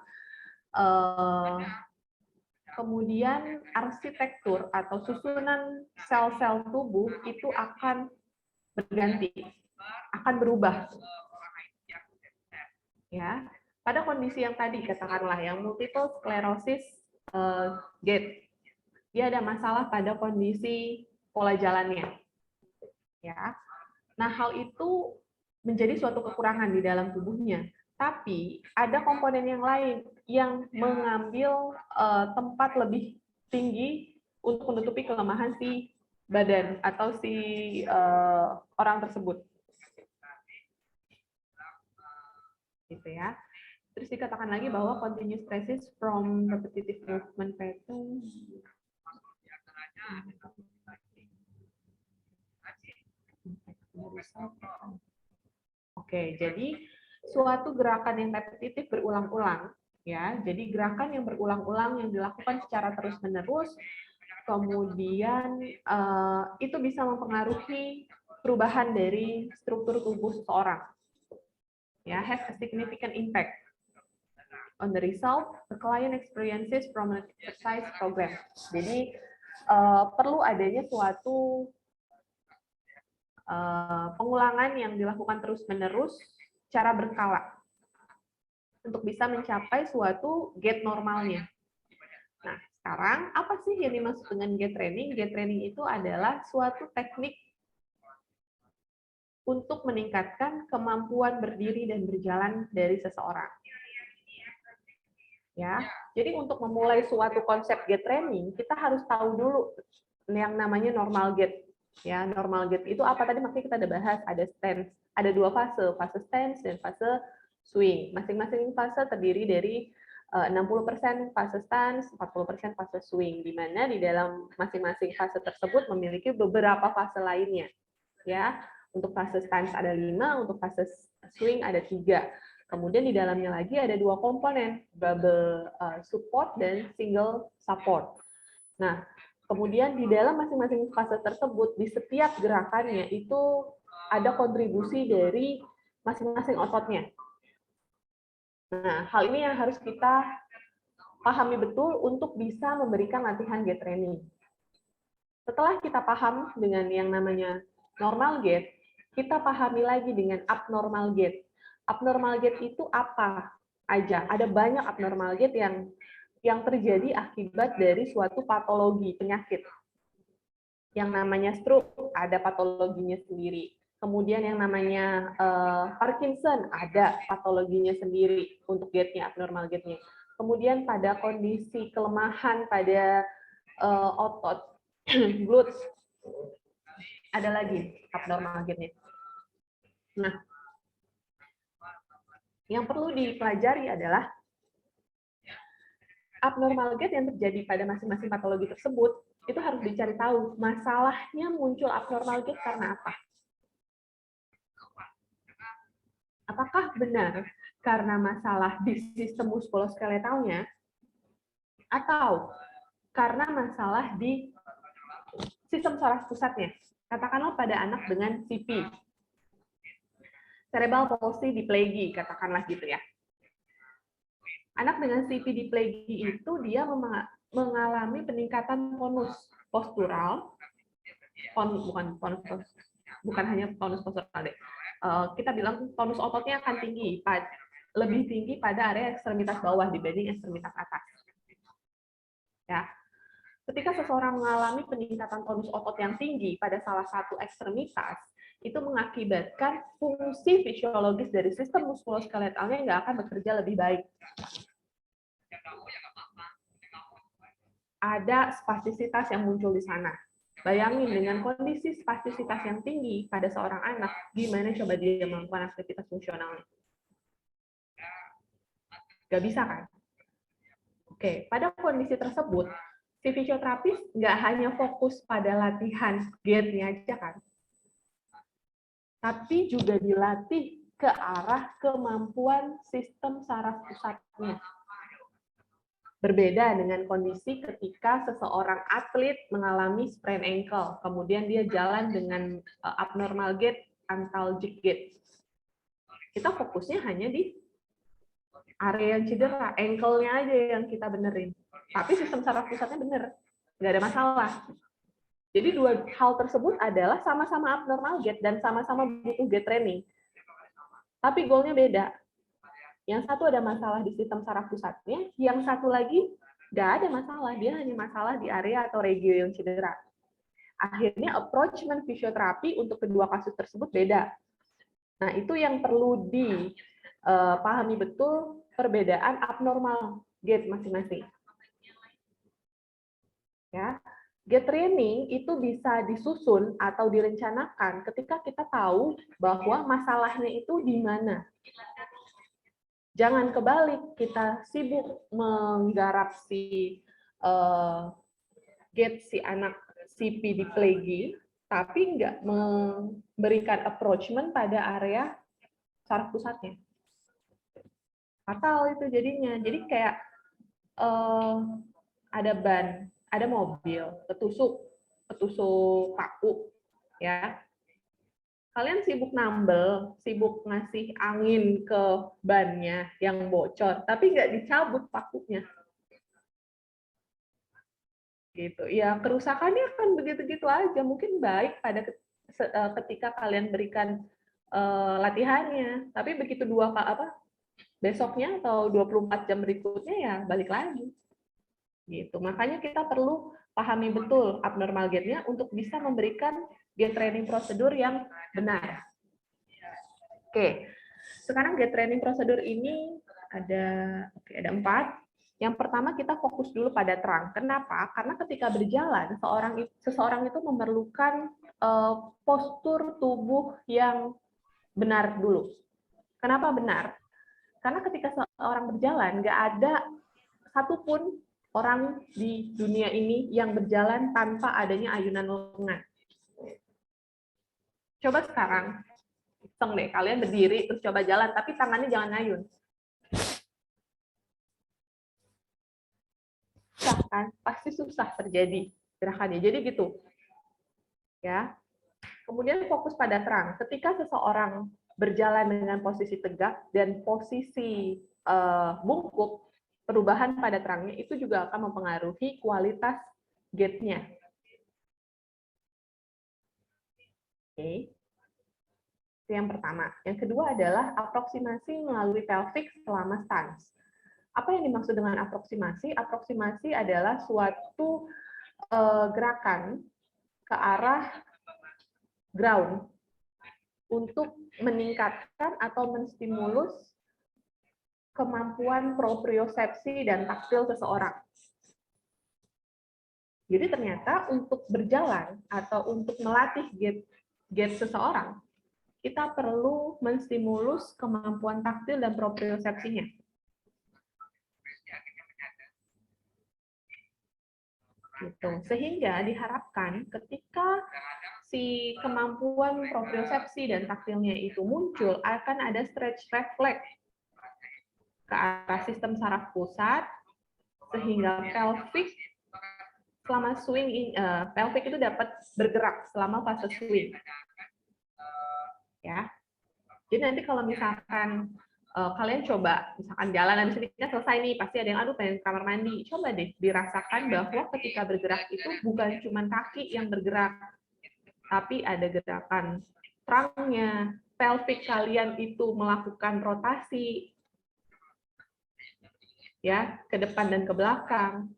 kemudian arsitektur atau susunan sel-sel tubuh itu akan berganti, akan berubah. Ya, pada kondisi yang tadi katakanlah yang multiple sclerosis gait, dia ada masalah pada kondisi pola jalannya. Ya. Nah, hal itu menjadi suatu kekurangan di dalam tubuhnya. Tapi ada komponen yang lain yang mengambil tempat lebih tinggi untuk menutupi kelemahan si badan atau si orang tersebut. Gitu ya. Terus dikatakan lagi bahwa continuous traces from repetitive movement pattern. Oke, jadi suatu gerakan yang repetitif berulang-ulang, ya. Jadi gerakan yang berulang-ulang yang dilakukan secara terus-menerus, kemudian itu bisa mempengaruhi perubahan dari struktur tubuh seseorang. Ya, has a significant impact on the result the client experiences from an exercise program. Jadi perlu adanya suatu pengulangan yang dilakukan terus-menerus secara berkala untuk bisa mencapai suatu gait normalnya. Nah, sekarang apa sih yang dimaksud dengan gait training? Gait training itu adalah suatu teknik untuk meningkatkan kemampuan berdiri dan berjalan dari seseorang. Ya, jadi untuk memulai suatu konsep gait training, kita harus tahu dulu yang namanya normal gait. Ya, normal gait itu apa tadi? Makanya kita ada bahas, ada stance, ada dua fase stance dan fase swing. Masing-masing fase terdiri dari 60% fase stance, 40% fase swing, di mana di dalam masing-masing fase tersebut memiliki beberapa fase lainnya. Ya, untuk fase stance ada 5, untuk fase swing ada 3. Kemudian di dalamnya lagi ada 2 komponen, double support dan single support. Nah, kemudian di dalam masing-masing fase tersebut, di setiap gerakannya itu ada kontribusi dari masing-masing ototnya. Nah, hal ini yang harus kita pahami betul untuk bisa memberikan latihan gait training. Setelah kita paham dengan yang namanya normal gait, kita pahami lagi dengan abnormal gait. Abnormal gait itu apa aja? Ada banyak abnormal gait yang terjadi akibat dari suatu patologi penyakit. Yang namanya stroke ada patologinya sendiri. Kemudian yang namanya Parkinson ada patologinya sendiri untuk gaitnya, abnormal gaitnya. Kemudian pada kondisi kelemahan pada otot glutes ada lagi abnormal gaitnya. Nah, yang perlu dipelajari adalah abnormal gait yang terjadi pada masing-masing patologi tersebut itu harus dicari tahu masalahnya muncul abnormal gait karena apa. Apakah benar karena masalah di sistem muskuloskeletalnya atau karena masalah di sistem saraf pusatnya? Katakanlah pada anak dengan CP, cerebral palsy diplegia, katakanlah gitu ya. Anak dengan CP diplegia itu dia mengalami peningkatan tonus postural, bukan hanya tonus postural deh. Kita bilang tonus ototnya akan tinggi, lebih tinggi pada area ekstremitas bawah dibanding ekstremitas atas. Ya, ketika seseorang mengalami peningkatan tonus otot yang tinggi pada salah satu ekstremitas, itu mengakibatkan fungsi fisiologis dari sistem muskuloskeletalnya nggak akan bekerja lebih baik. Ada spastisitas yang muncul di sana. Bayangin dengan kondisi spastisitas yang tinggi pada seorang anak, gimana coba dia melakukan aktivitas fungsionalnya? Gak bisa kan? Oke, pada kondisi tersebut, si fisioterapis nggak hanya fokus pada latihan gait-nya aja kan, tapi juga dilatih ke arah kemampuan sistem saraf pusatnya. Berbeda dengan kondisi ketika seseorang atlet mengalami sprain ankle, kemudian dia jalan dengan abnormal gait, antalgic gait. Kita fokusnya hanya di area yang cedera, ankle-nya aja yang kita benerin. Tapi sistem saraf pusatnya bener, nggak ada masalah. Jadi dua hal tersebut adalah sama-sama abnormal gait dan sama-sama butuh gait training. Tapi goalnya beda. Yang satu ada masalah di sistem saraf pusatnya, yang satu lagi nggak ada masalah, dia hanya masalah di area atau regio yang cedera. Akhirnya approachment fisioterapi untuk kedua kasus tersebut beda. Nah, itu yang perlu dipahami betul perbedaan abnormal gait masing-masing. Ya, gait training itu bisa disusun atau direncanakan ketika kita tahu bahwa masalahnya itu di mana. Jangan kebalik, kita sibuk menggarap si gait si anak CP diplegia, tapi nggak memberikan approachment pada area saraf pusatnya. Fatal itu jadinya. Jadi kayak ada ban, ada mobil, ketusuk paku, ya. Kalian sibuk nambel, sibuk ngasih angin ke bannya yang bocor, tapi nggak dicabut pakunya. Gitu. Ya, kerusakannya kan begitu-gitu aja. Mungkin baik pada ketika kalian berikan latihannya, tapi begitu besoknya atau 24 jam berikutnya ya balik lagi. Gitu. Makanya kita perlu pahami betul abnormal gait-nya untuk bisa memberikan gait training prosedur yang benar. Oke, sekarang gait training prosedur ini ada 4. Yang pertama kita fokus dulu pada terang. Kenapa? Karena ketika berjalan, seseorang itu memerlukan postur tubuh yang benar dulu. Kenapa benar? Karena ketika seorang berjalan, nggak ada satupun orang di dunia ini yang berjalan tanpa adanya ayunan lengan. Coba sekarang, iseng deh, kalian berdiri terus coba jalan, tapi tangannya jangan ngayun. Susah kan? Pasti susah terjadi gerakannya. Jadi gitu. Ya. Kemudian fokus pada terang. Ketika seseorang berjalan dengan posisi tegak dan posisi bungkuk, perubahan pada terangnya itu juga akan mempengaruhi kualitas gate-nya. Oke. Itu yang pertama. Yang kedua adalah aproksimasi melalui pelvic selama stance. Apa yang dimaksud dengan aproksimasi? Aproksimasi adalah suatu gerakan ke arah ground untuk meningkatkan atau menstimulus kemampuan propriosepsi dan taktil seseorang. Jadi ternyata untuk berjalan atau untuk melatih gait seseorang, kita perlu menstimulus kemampuan taktil dan propriosepsinya. Gitu. Sehingga diharapkan ketika si kemampuan propriosepsi dan taktilnya itu muncul, akan ada stretch reflex ke arah sistem saraf pusat, sehingga pelvic selama swing, pelvic itu dapat bergerak selama fase swing. Ya, jadi nanti kalau misalkan kalian coba, misalkan jalan habis ini kan selesai nih, pasti ada yang aduh pengen kamar mandi. Coba deh dirasakan bahwa ketika bergerak itu bukan cuma kaki yang bergerak, tapi ada gerakan trangnya, pelvic kalian itu melakukan rotasi, ya, ke depan dan ke belakang,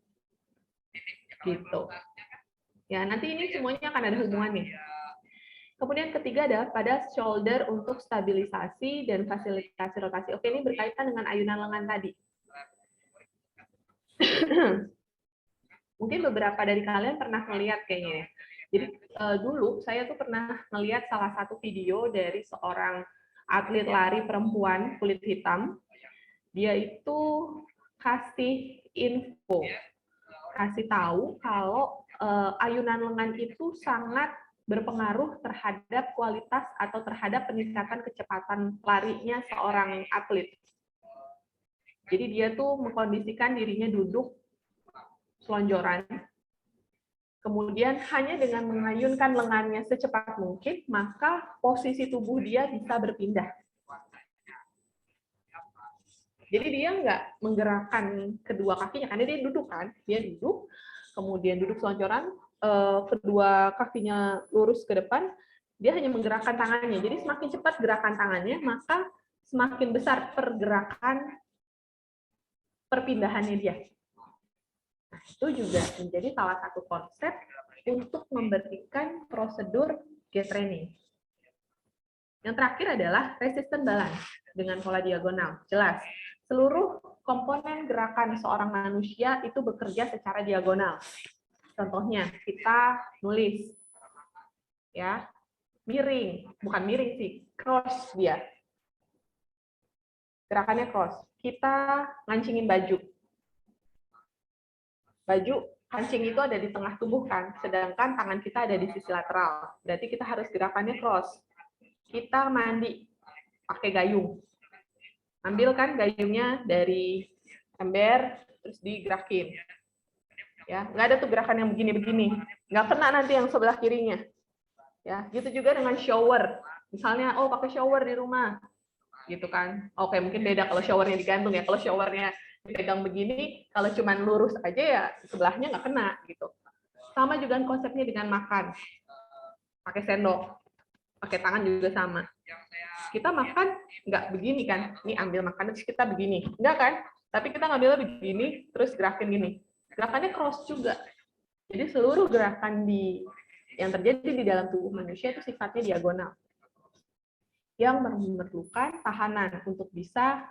gitu. Ya, nanti ini semuanya akan ada hubungannya. Kemudian ketiga adalah pada shoulder untuk stabilisasi dan fasilitasi rotasi. Oke, ini berkaitan dengan ayunan lengan tadi. Mungkin beberapa dari kalian pernah melihat kayaknya. Jadi dulu saya tuh pernah melihat salah satu video dari seorang atlet lari perempuan kulit hitam. Dia itu kasih info, kasih tahu kalau ayunan lengan itu sangat berpengaruh terhadap kualitas atau terhadap peningkatan kecepatan larinya seorang atlet. Jadi dia tuh mengkondisikan dirinya duduk selonjoran, kemudian hanya dengan mengayunkan lengannya secepat mungkin, maka posisi tubuh dia bisa berpindah. Jadi dia nggak menggerakkan kedua kakinya, karena dia duduk kan, dia duduk, kemudian duduk selonjoran, kedua kakinya lurus ke depan, dia hanya menggerakkan tangannya. Jadi semakin cepat gerakan tangannya, maka semakin besar pergerakan perpindahannya dia. Nah, itu juga menjadi salah satu konsep untuk memberikan prosedur gait training. Yang terakhir adalah resistant balance dengan pola diagonal. Jelas, seluruh komponen gerakan seorang manusia itu bekerja secara diagonal. Contohnya, kita nulis, ya, miring, bukan miring sih, cross dia. Gerakannya cross. Kita ngancingin baju. Baju, kancing itu ada di tengah tubuh kan, sedangkan tangan kita ada di sisi lateral. Berarti kita harus gerakannya cross. Kita mandi, pakai gayung. Ambil kan gayungnya dari ember, terus digerakin. Ya, nggak ada tuh gerakan yang begini-begini, nggak kena nanti yang sebelah kirinya. Ya, gitu juga dengan shower. Misalnya, oh pakai shower di rumah, gitu kan? Oke, mungkin beda kalau showernya digantung ya. Kalau showernya dipegang begini, kalau cuman lurus aja ya sebelahnya nggak kena, gitu. Sama juga konsepnya dengan makan, pakai sendok, pakai tangan juga sama. Kita makan nggak begini kan? Ini ambil makanan terus kita begini, nggak kan? Tapi kita ngambilnya begini, terus gerakin gini. Gerakannya cross juga. Jadi seluruh gerakan yang terjadi di dalam tubuh manusia itu sifatnya diagonal. Yang memerlukan tahanan untuk bisa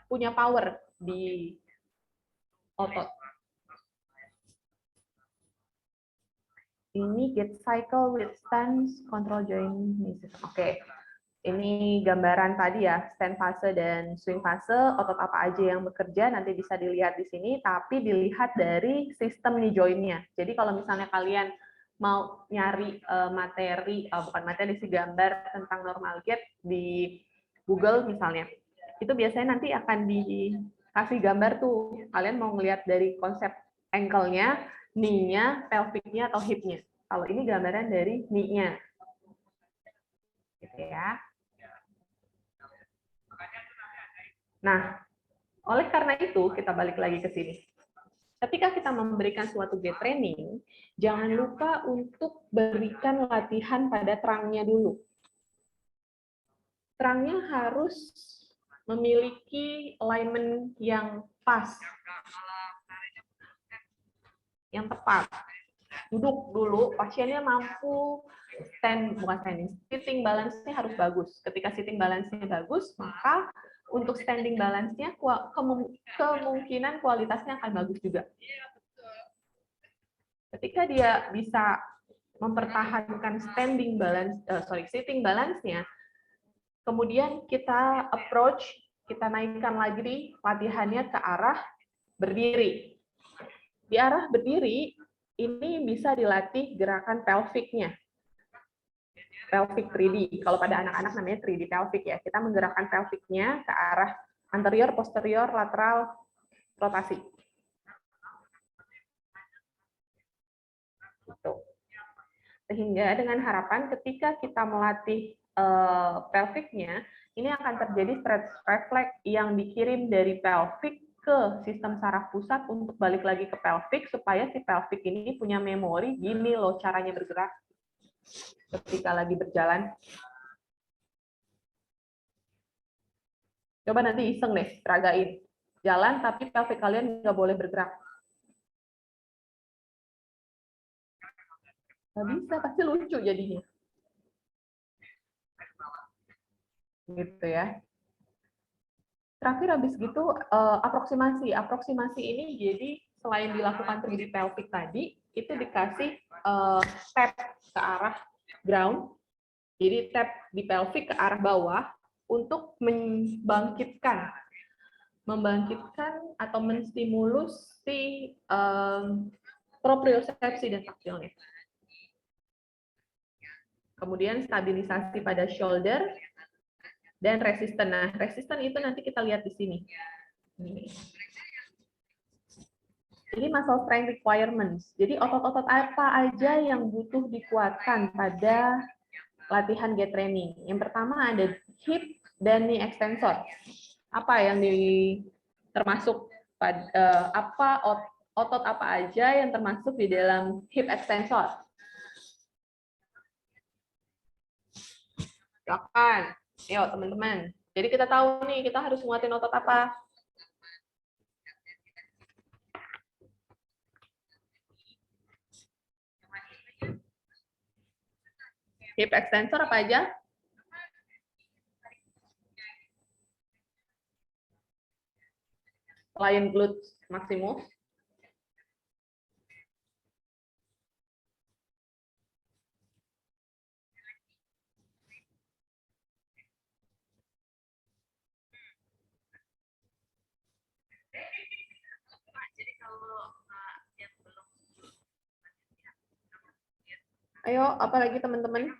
punya power di otot. Ini gait cycle with stance control joint system. Oke. Ini gambaran tadi ya, stand fase dan swing fase, otot apa aja yang bekerja, nanti bisa dilihat di sini, tapi dilihat dari sistem nih join-nya. Jadi kalau misalnya kalian mau nyari bukan materi sih, gambar tentang normal gait di Google misalnya, itu biasanya nanti akan dikasih gambar tuh, kalian mau ngelihat dari konsep ankle-nya, knee-nya, pelvic-nya, atau hip-nya. Kalau ini gambaran dari knee-nya. Ya. Nah, oleh karena itu kita balik lagi ke sini. Ketika kita memberikan suatu gate training, jangan lupa untuk berikan latihan pada terangnya dulu. Terangnya harus memiliki alignment yang pas, yang tepat. Duduk dulu, pasiennya mampu bukan standing, sitting balance-nya harus bagus. Ketika sitting balance-nya bagus, maka untuk standing balance-nya kemungkinan kualitasnya akan bagus juga. Ketika dia bisa mempertahankan sitting balance-nya, kemudian kita approach, kita naikkan lagi latihannya ke arah berdiri. Di arah berdiri, ini bisa dilatih gerakan pelviknya. Pelvic 3D. Kalau pada anak-anak namanya 3D pelvic ya. Kita menggerakkan pelviknya ke arah anterior, posterior, lateral, rotasi. Gitu. Sehingga dengan harapan ketika kita melatih pelviknya, ini akan terjadi stress reflex yang dikirim dari pelvic ke sistem saraf pusat untuk balik lagi ke pelvic, supaya si pelvic ini punya memori, gini loh caranya bergerak ketika lagi berjalan. Coba nanti iseng deh, peragain. Jalan tapi pelvic kalian nggak boleh bergerak. Nggak bisa, pasti lucu jadinya. Gitu ya. Terakhir habis gitu aproksimasi. Aproksimasi ini jadi selain dilakukan 3D pelvic tadi, itu dikasih tap ke arah ground. Jadi tap di pelvic ke arah bawah untuk membangkitkan atau menstimulus si propriosepsi dan taktilnya. Kemudian stabilisasi pada shoulder dan resisten. Nah, resisten itu nanti kita lihat di sini. Jadi muscle strength requirements. Jadi otot-otot apa aja yang butuh dikuatkan pada latihan gate training. Yang pertama ada hip dan knee extensor. Apa yang termasuk otot apa aja yang termasuk di dalam hip extensor? Silakan. Ayo teman-teman. Jadi kita tahu nih kita harus nguatin otot apa? Hip extensor apa aja? Selain glutes maximus. Ayo, apa lagi teman-teman?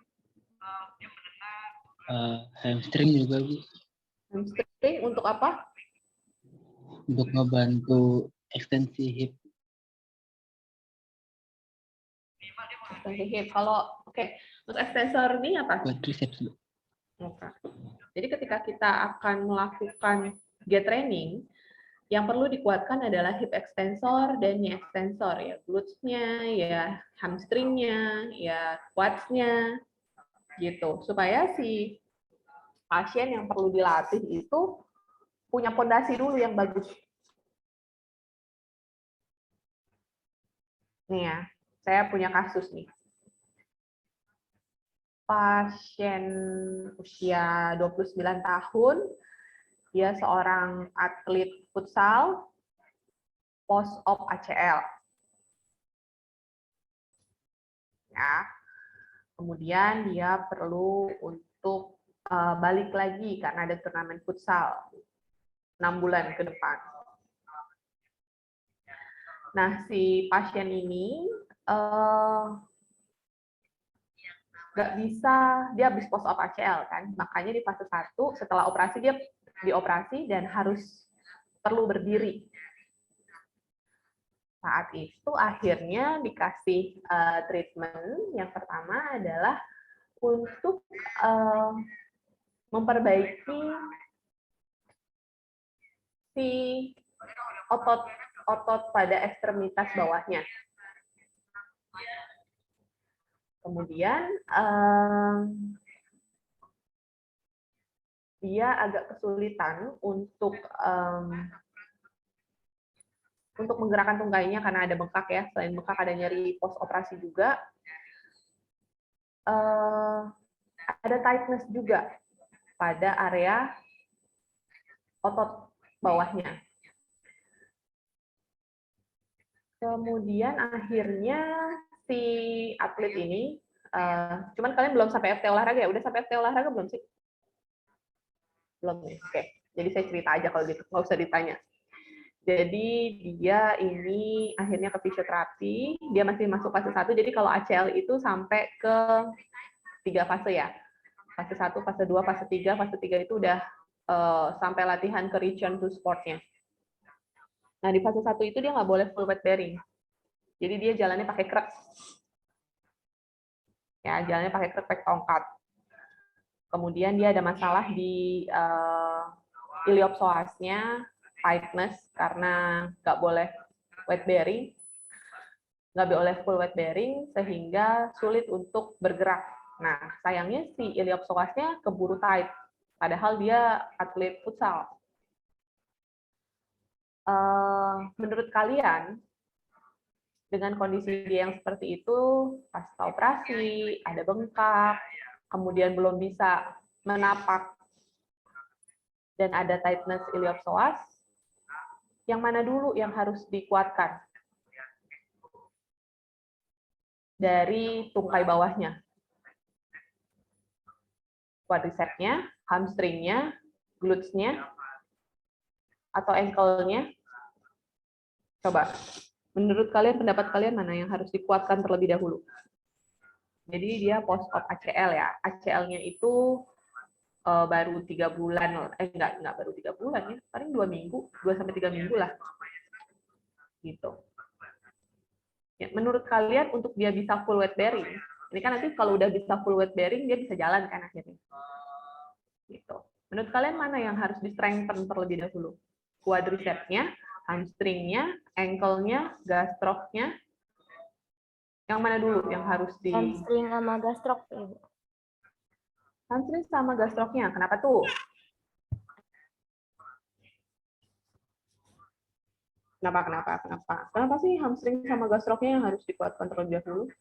Hamstring juga, Bu. Hamstring untuk apa? Untuk ngebantu ekstensi hip. Ekstensi hip. Kalau untuk extensor ini apa? Quadriceps, Bu. Oke. Jadi ketika kita akan melakukan gate training, yang perlu dikuatkan adalah hip extensor dan knee extensor, ya glutes-nya, ya hamstringnya, ya quads-nya, gitu. Supaya si pasien yang perlu dilatih itu punya fondasi dulu yang bagus. Nih ya, saya punya kasus nih. Pasien usia 29 tahun, dia seorang atlet futsal, post-op ACL. Ya. Kemudian dia perlu untuk balik lagi karena ada turnamen futsal 6 bulan ke depan. Nah, si pasien ini nggak bisa, dia habis post-op ACL kan, makanya di fase 1 setelah operasi dia dioperasi dan harus perlu berdiri. Saat itu akhirnya dikasih treatment yang pertama adalah untuk memperbaiki si otot pada ekstremitas bawahnya. Kemudian dia agak kesulitan untuk menggerakkan tunggainya karena ada bengkak ya. Selain bengkak ada nyeri post operasi juga. Ada tightness juga pada area otot bawahnya. Kemudian akhirnya si atlet ini, cuman kalian belum sampai FT olahraga ya? Udah sampai FT olahraga belum sih? Belum nih, oke. Jadi saya cerita aja kalau gitu, nggak usah ditanya. Jadi dia ini akhirnya ke fisioterapi, dia masih masuk fase 1, jadi kalau ACL itu sampai ke 3 fase ya. Fase 1, fase 2, fase 3, fase 3 itu udah sampai latihan ke return to sport-nya. Nah, di fase 1 itu dia nggak boleh full weight bearing. Jadi dia jalannya pakai krek. Ya, jalannya pakai krek, pakai tongkat. Kemudian dia ada masalah di iliopsoasnya, tightness karena nggak boleh weight bearing, nggak boleh full weight bearing, sehingga sulit untuk bergerak. Nah, sayangnya si iliopsoasnya keburu tight, padahal dia atlet futsal. Menurut kalian, dengan kondisi dia yang seperti itu, pasca operasi, ada bengkak, kemudian belum bisa menapak, dan ada tightness iliopsoas, yang mana dulu yang harus dikuatkan? Dari tungkai bawahnya. Quadricepsnya, hamstringnya, glutes-nya, atau ankle-nya? Coba. Menurut kalian, pendapat kalian mana yang harus dikuatkan terlebih dahulu? Jadi dia post-op ACL ya. ACL-nya itu baru 3 bulan, enggak baru 3 bulan ya, paling 2 minggu, 2-3 minggu lah. Gitu. Ya, menurut kalian untuk dia bisa full weight bearing, ini kan nanti kalau udah bisa full weight bearing, dia bisa jalan kan akhirnya. Gitu. Menurut kalian mana yang harus di-strengthen terlebih dahulu? Quadricepsnya, hamstringnya, ankle-nya, gastroknya? Yang mana dulu yang harus di... Hamstring sama gastrok, Ibu. Hamstring sama gastroknya, kenapa tuh? Kenapa sih hamstring sama gastroknya yang harus dikuatkan terlebih dahulu?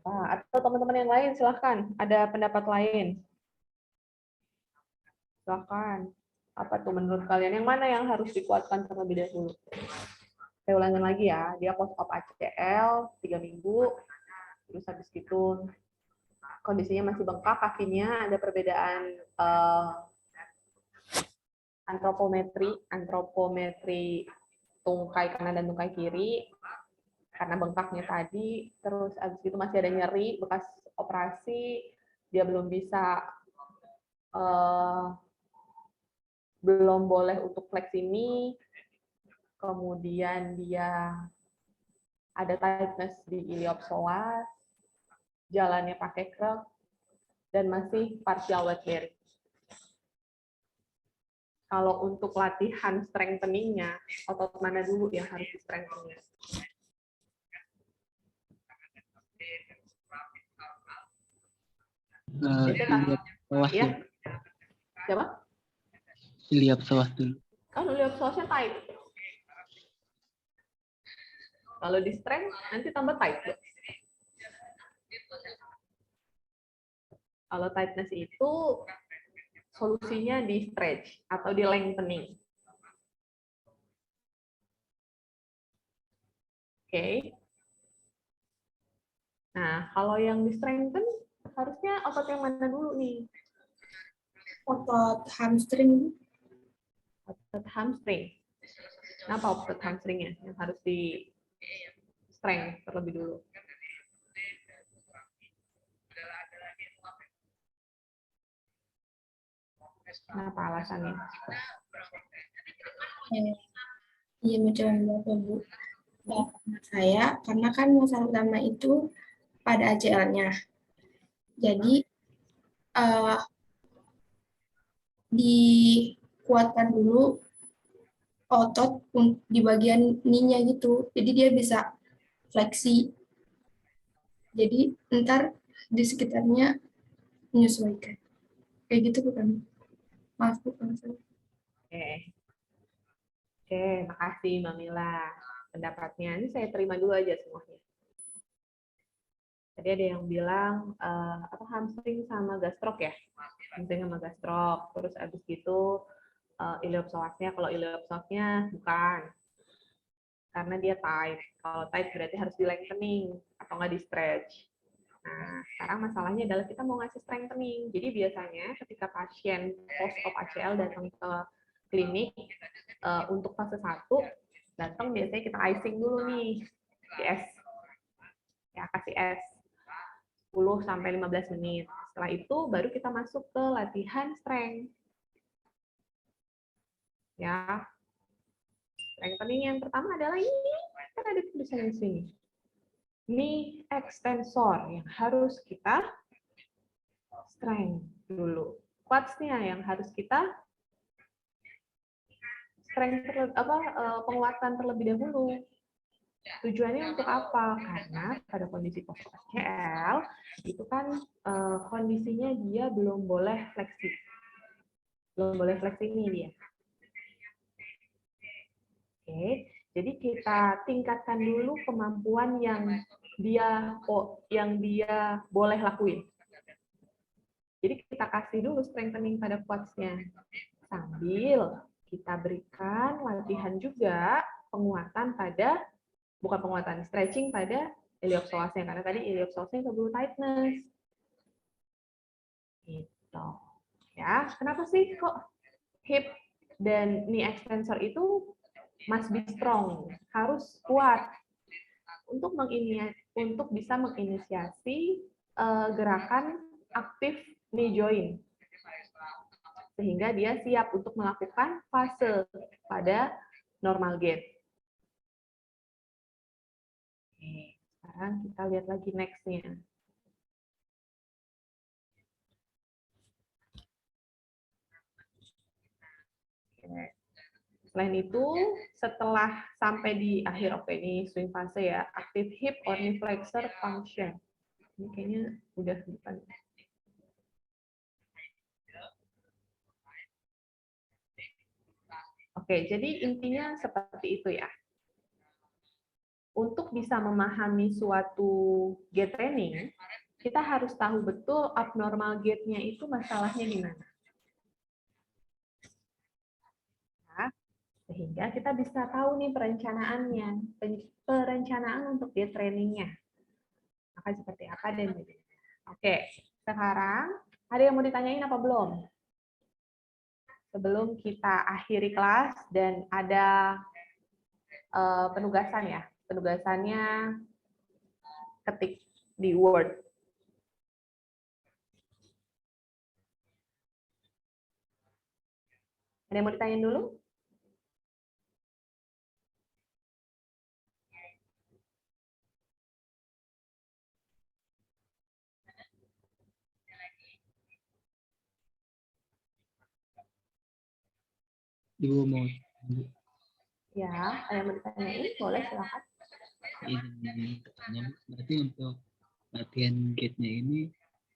Atau teman-teman yang lain, silahkan. Ada pendapat lain? Silahkan. Apa tuh menurut kalian? Yang mana yang harus dikuatkan terlebih dahulu? Saya ulangin lagi ya. Dia post-op ACL 3 minggu. Terus habis itu kondisinya masih bengkak kakinya. Ada perbedaan antropometri tungkai kanan dan tungkai kiri. Karena bengkaknya tadi, terus abis itu masih ada nyeri bekas operasi, dia belum bisa, belum boleh untuk flex ini, kemudian dia ada tightness di iliopsoas, jalannya pakai krek, dan masih partial weight bearing. Kalau untuk latihan strengthening-nya, otot mana dulu yang harus di-strengthening? Iliopsoas ya. Siapa? Iliopsoas dulu. Kalau iliopsoasnya tight. Kalau di strength nanti tambah tight. Kalau tightness itu solusinya di stretch atau di lengthening. Oke. Nah, kalau yang di strengthen harusnya otot yang mana dulu nih? Otot hamstring. Otot hamstring. Kenapa otot hamstringnya yang harus di strength terlebih dulu? Kenapa alasannya? Iya, mencoba Bapak, Bu. Saya, karena kan masalah utama itu pada ACL-nya. Jadi, dikuatkan dulu otot di bagian knee-nya gitu. Jadi dia bisa fleksi. Jadi ntar di sekitarnya menyesuaikan. Kayak gitu bukan? Maaf Bu, kalau salah. Oke, makasih Mbak Mila. Pendapatnya ini saya terima dulu aja semuanya. Tadi ada yang bilang hamstring sama gastrok ya, hamstring sama gastrok. Terus abis gitu iliopsoasnya, kalau iliopsoasnya bukan, karena dia tight. Kalau tight berarti harus di lengthening atau nggak di stretch. Nah, sekarang masalahnya adalah kita mau ngasih strengthening. Jadi biasanya ketika pasien post-op ACL datang ke klinik untuk fase 1, datang biasanya kita icing dulu nih di S. Ya, kasih S 10-15 menit. Setelah itu baru kita masuk ke latihan strength. Ya. Strengthening yang pertama adalah ini, kan ada tulisan di sini. Knee extensor yang harus kita strength dulu. Quads-nya yang harus kita penguatan terlebih dahulu. Tujuannya untuk apa? Karena pada kondisi post ACL itu kan kondisinya dia belum boleh fleksi. Belum boleh fleksi ini dia. Oke, jadi kita tingkatkan dulu kemampuan yang dia boleh lakuin. Jadi kita kasih dulu strengthening pada quads-nya. Sambil kita berikan latihan juga penguatan pada, bukan penguatan, stretching pada iliopsoasnya, karena tadi iliopsoasnya keburu tightness. Gitu. Ya, kenapa sih kok hip dan knee extensor itu must be strong, harus kuat untuk bisa menginisiasi gerakan aktif knee joint, sehingga dia siap untuk melakukan fase pada normal gait. Oke, sekarang kita lihat lagi next-nya. Selain itu, setelah sampai di akhir, oke, ini swing fase ya, active hip or knee flexor function. Ini kayaknya udah depan. Oke, jadi intinya seperti itu ya. Untuk bisa memahami suatu gait training, kita harus tahu betul abnormal gait-nya itu masalahnya di mana. Nah, sehingga kita bisa tahu nih perencanaannya, perencanaan untuk gait trainingnya. Akan seperti apa dan bagaimana. Oke, sekarang ada yang mau ditanyain apa belum? Sebelum kita akhiri kelas dan ada penugasan ya. Penugasannya ketik di Word. Ada yang mau ditanyain dulu? Ibu mau Ya, ada yang mau ditanyain? Boleh, silakan. izin bertanya, berarti untuk latihan gate-nya ini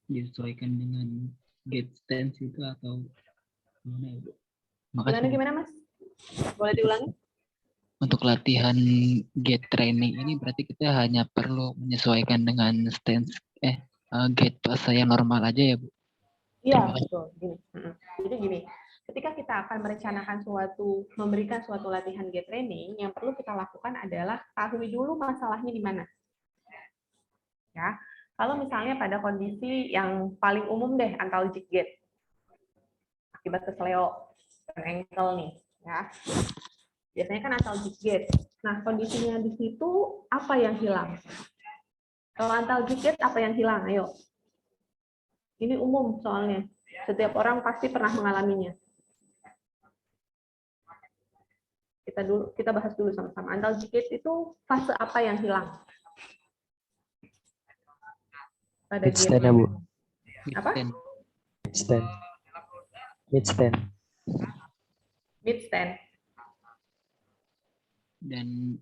disesuaikan dengan gate stance itu atau gimana ya, Bu? Makasih. Gimana, Mas? Boleh diulangi? Untuk latihan gate training ini berarti kita hanya perlu menyesuaikan dengan stance gate fase yang normal aja ya, Bu? Iya, betul. Gini. Jadi gini, ketika kita akan merencanakan memberikan suatu latihan gait training, yang perlu kita lakukan adalah ketahui dulu masalahnya di mana. Ya, kalau misalnya pada kondisi yang paling umum deh, antalgic gait, akibat kesleo ankle nih, ya. Biasanya kan antalgic gait. Nah, kondisinya di situ apa yang hilang? Kalau antalgic gait apa yang hilang? Ayo. Ini umum soalnya. Setiap orang pasti pernah mengalaminya. Kita bahas dulu sama-sama. Antalgic gait itu fase apa yang hilang? Pada Mid-stand gate. ya, Bu. Apa? Mid-stand. Mid-stand. Mid-stand. Dan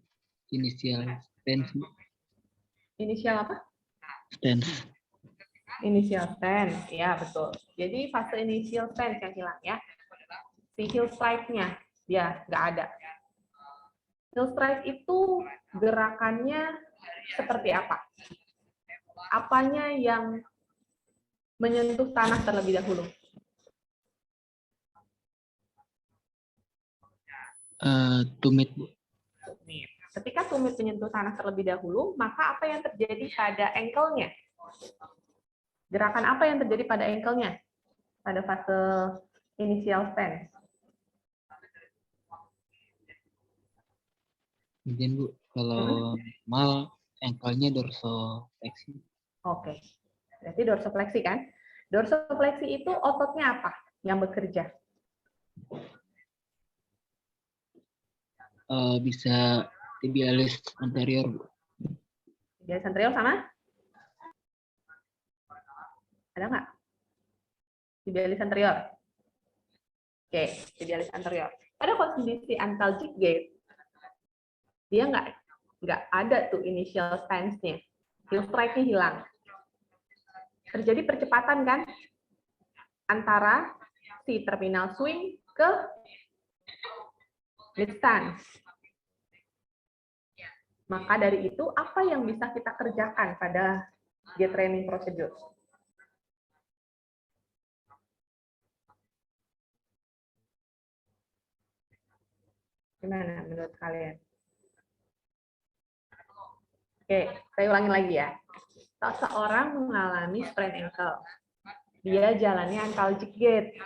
inisial stance. Inisial apa? Stance. Initial stance, ya betul. Jadi fase initial stance yang hilang ya. Si heel strike-nya dia nggak ada. Heel strike itu gerakannya seperti apa? Apanya yang menyentuh tanah terlebih dahulu? Tumit, Bu. Ketika tumit menyentuh tanah terlebih dahulu, maka apa yang terjadi pada ankle-nya? Gerakan apa yang terjadi pada ankle-nya pada fase initial stance? Kemudian Bu, kalau normal ankle-nya dorsofleksi. Oke, berarti dorsofleksi kan? Dorsofleksi itu ototnya apa yang bekerja? Bisa tibialis anterior, Bu. Tibialis anterior sama? Ada nggak? Tibialis anterior. Oke, tibialis anterior. Pada kondisi antalgic gait, dia nggak ada tuh initial stance-nya. Heel strike-nya hilang. Terjadi percepatan kan? Antara si terminal swing ke mid stance. Maka dari itu, apa yang bisa kita kerjakan pada gait training procedure? Gimana menurut kalian? Oke, saya ulangi lagi ya. Seseorang mengalami sprain ankle. Dia jalannya antalgic gait.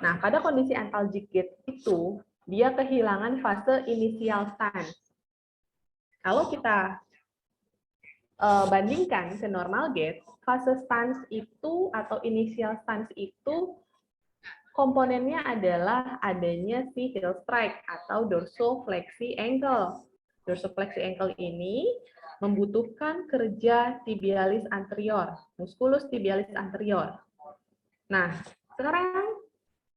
Nah, pada kondisi antalgic gait itu, dia kehilangan fase initial stance. Kalau kita bandingkan ke normal gait, fase stance itu atau initial stance itu komponennya adalah adanya si heel strike atau dorsofleksi ankle. Dorsofleksi ankle ini membutuhkan kerja tibialis anterior, musculus tibialis anterior. Nah, sekarang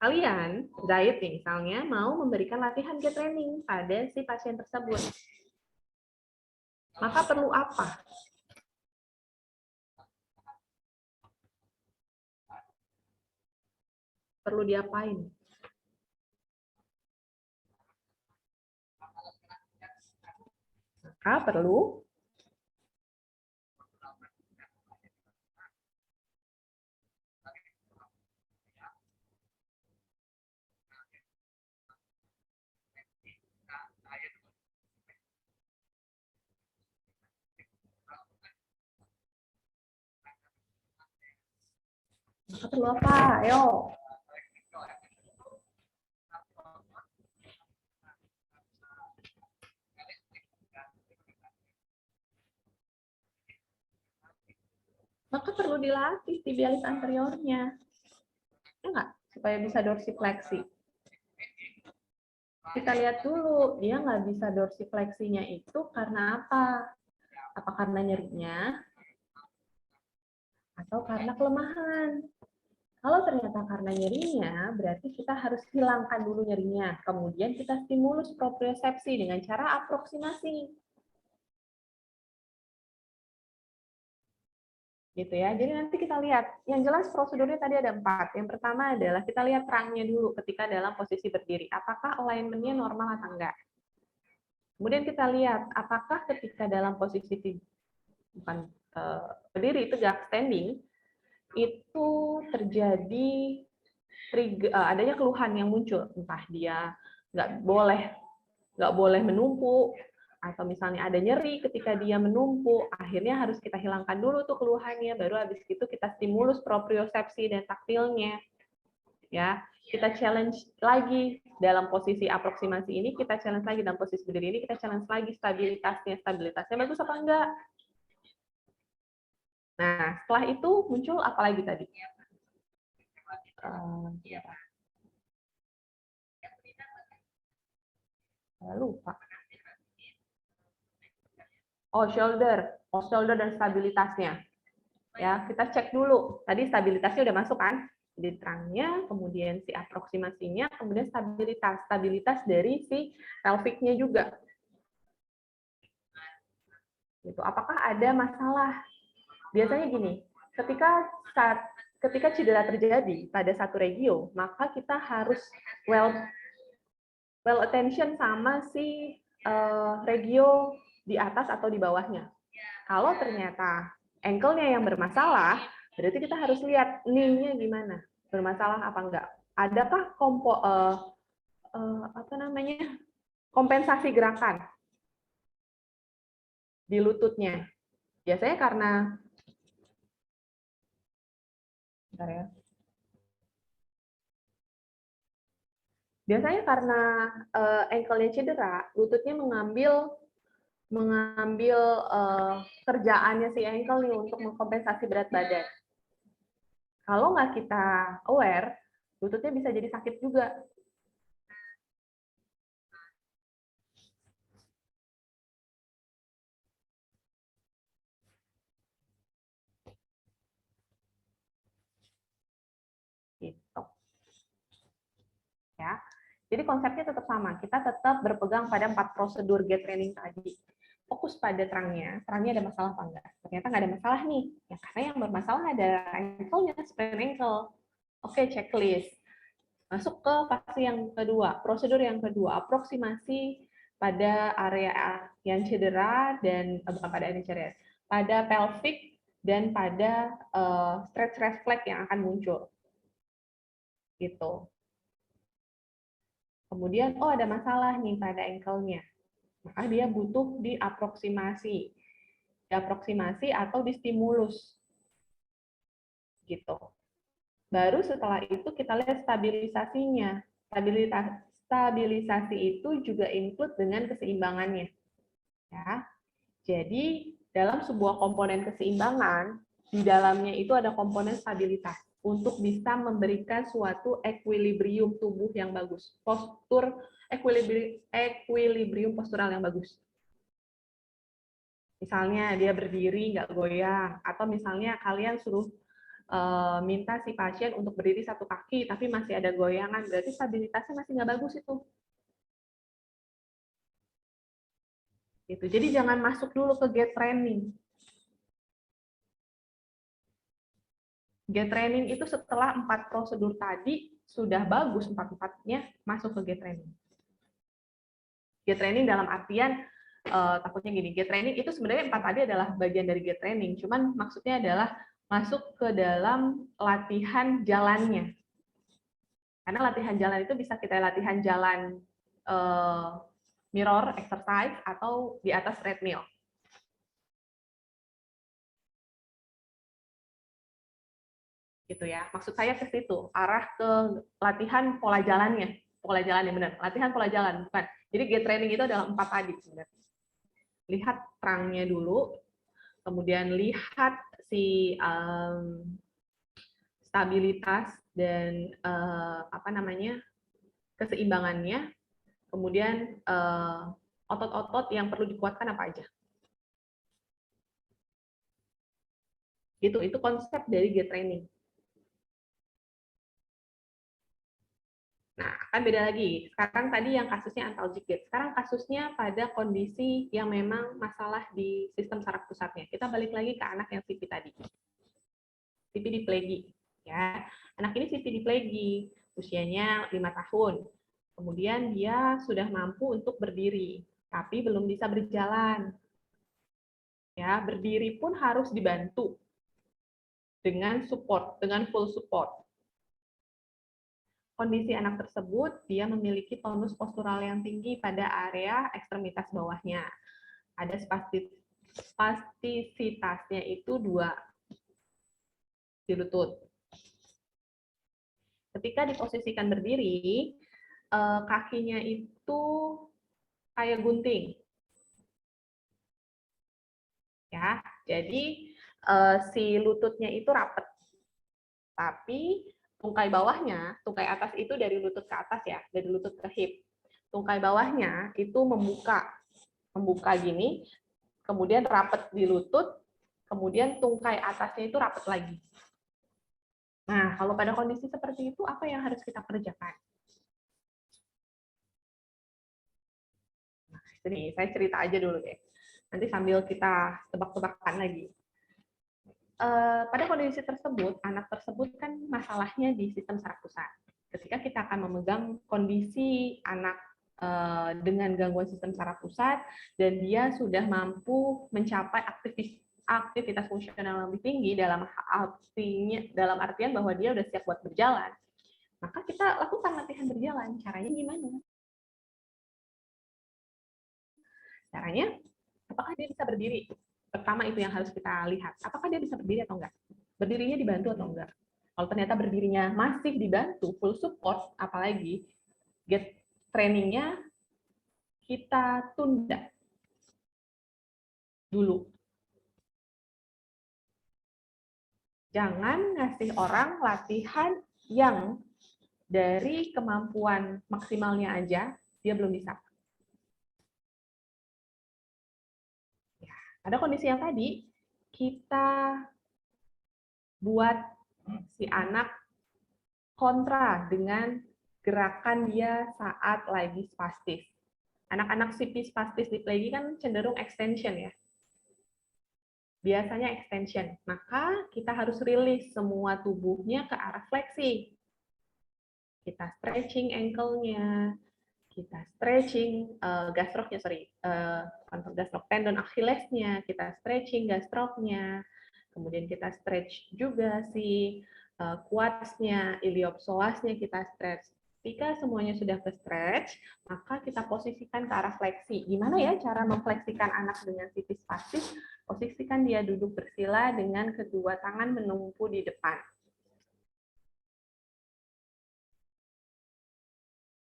kalian, diet nih misalnya, mau memberikan latihan gait training pada si pasien tersebut. Maka perlu apa? Perlu diapain? Maka perlu apa? Ayo. Maka perlu dilatih tibialis anteriornya. Ya nggak? Supaya bisa dorsifleksi. Kita lihat dulu, dia nggak bisa dorsifleksinya itu karena apa? Apa karena nyerinya? Atau karena kelemahan? Kalau ternyata karena nyerinya, berarti kita harus hilangkan dulu nyerinya. Kemudian kita stimulus propriosepsi dengan cara aproksimasi. Gitu ya. Jadi nanti kita lihat. Yang jelas prosedurnya tadi ada 4. Yang pertama adalah kita lihat rangnya dulu ketika dalam posisi berdiri. Apakah alignment-nya normal atau enggak. Kemudian kita lihat apakah ketika dalam posisi berdiri tegak standing itu terjadi adanya keluhan yang muncul, entah dia nggak boleh menumpuk, atau misalnya ada nyeri ketika dia menumpuk, akhirnya harus kita hilangkan dulu tuh keluhannya, baru habis itu kita stimulus propriosepsi dan taktilnya. Ya, kita challenge lagi dalam posisi aproksimasi ini, kita challenge lagi dalam posisi berdiri ini, kita challenge lagi stabilitasnya bagus apa enggak. Nah, setelah itu muncul apa lagi tadi? Lupa. Oh, shoulder dan stabilitasnya. Ya, kita cek dulu. Tadi stabilitasnya udah masuk kan? Jadi terangnya, kemudian si aproksimasinya, kemudian stabilitas dari si pelviknya juga. Gitu. Apakah ada masalah? Biasanya gini, ketika cedera terjadi pada satu regio, maka kita harus well attention sama si regio di atas atau di bawahnya. Kalau ternyata ankle-nya yang bermasalah, berarti kita harus lihat knee-nya gimana, bermasalah apa enggak. Adakah kompensasi gerakan di lututnya? Biasanya karena ankle-nya cedera, lututnya mengambil kerjaannya si ankle nih untuk mengkompensasi berat badan. Kalau nggak kita aware, lututnya bisa jadi sakit juga. Gitu. Ya. Jadi konsepnya tetap sama. Kita tetap berpegang pada 4 prosedur gait training tadi. Fokus pada terangnya ada masalah apa enggak? Ternyata nggak ada masalah nih. Ya, karena yang bermasalah ada ankle-nya, sprain ankle. Oke, checklist. Masuk ke fase yang kedua, prosedur yang kedua, aproksimasi pada area yang cedera dan bukan pada area cedera, pada pelvic dan pada stretch reflex yang akan muncul. Gitu. Kemudian, oh ada masalah nih pada ankle-nya. Maka dia butuh diaproksimasi. Diaproksimasi atau distimulus. Gitu. Baru setelah itu kita lihat stabilisasinya. Stabilisasi itu juga include dengan keseimbangannya. Ya. Jadi, dalam sebuah komponen keseimbangan, di dalamnya itu ada komponen stabilitas untuk bisa memberikan suatu equilibrium tubuh yang bagus. Equilibrium postural yang bagus. Misalnya dia berdiri nggak goyang, atau misalnya kalian suruh minta si pasien untuk berdiri satu kaki, tapi masih ada goyangan, berarti stabilitasnya masih nggak bagus itu. Gitu. Jadi jangan masuk dulu ke gait training. Gait training itu setelah 4 prosedur tadi sudah bagus 4-4-nya masuk ke gait training. Gait training dalam artian takutnya gini, gait training itu sebenarnya 4 tadi adalah bagian dari gait training, cuman maksudnya adalah masuk ke dalam latihan jalannya. Karena latihan jalan itu bisa kita latihan jalan mirror exercise atau di atas treadmill. Gitu ya. Maksud saya ke situ, arah ke latihan pola jalannya. Pola jalan yang benar. Latihan pola jalan, bukan. Jadi gait training itu adalah 4 tadi sebenarnya. Lihat terangnya dulu, kemudian lihat si stabilitas dan keseimbangannya, kemudian otot-otot yang perlu dikuatkan apa aja. Gitu, itu konsep dari gait training. Nah, akan beda lagi. Sekarang tadi yang kasusnya antalgic gait. Sekarang kasusnya pada kondisi yang memang masalah di sistem saraf pusatnya. Kita balik lagi ke anak yang CP tadi. CP diplegia. Ya. Anak ini CP diplegia, usianya 5 tahun. Kemudian dia sudah mampu untuk berdiri, tapi belum bisa berjalan. Ya, berdiri pun harus dibantu dengan support, dengan full support. Kondisi anak tersebut, dia memiliki tonus postural yang tinggi pada area ekstremitas bawahnya. Ada spastisitasnya itu 2 di lutut. Ketika diposisikan berdiri, kakinya itu kayak gunting. Ya, jadi si lututnya itu rapat. Tapi tungkai bawahnya, tungkai atas itu dari lutut ke atas ya, dari lutut ke hip. Tungkai bawahnya itu membuka gini, kemudian rapat di lutut, kemudian tungkai atasnya itu rapat lagi. Nah, kalau pada kondisi seperti itu, apa yang harus kita kerjakan? Nah, ini saya cerita aja dulu deh. Nanti sambil kita tebak-tebakan lagi. Pada kondisi tersebut, anak tersebut kan masalahnya di sistem saraf pusat. Ketika kita akan memegang kondisi anak dengan gangguan sistem saraf pusat dan dia sudah mampu mencapai aktivitas fungsional yang lebih tinggi dalam artian bahwa dia sudah siap buat berjalan, maka kita lakukan latihan berjalan. Caranya gimana? Caranya, apakah dia bisa berdiri? Pertama itu yang harus kita lihat. Apakah dia bisa berdiri atau enggak? Berdirinya dibantu atau enggak? Kalau ternyata berdirinya masih dibantu, full support, apalagi get trainingnya kita tunda dulu. Jangan ngasih orang latihan yang dari kemampuan maksimalnya aja dia belum bisa. Pada kondisi yang tadi, kita buat si anak kontra dengan gerakan dia saat lagi spastis. Anak-anak spastis diplegia kan cenderung extension ya. Biasanya extension. Maka kita harus rilis semua tubuhnya ke arah fleksi. Kita stretching ankle-nya, kita stretching gastroknya, gastrok tendon Achillesnya, kita stretching gastroknya, kemudian kita stretch juga si quadsnya, iliopsoasnya kita stretch. Ketika semuanya sudah ke stretch, maka kita posisikan ke arah fleksi. Gimana ya cara memfleksikan anak dengan tipis spastis? Posisikan dia duduk bersila dengan kedua tangan menumpu di depan.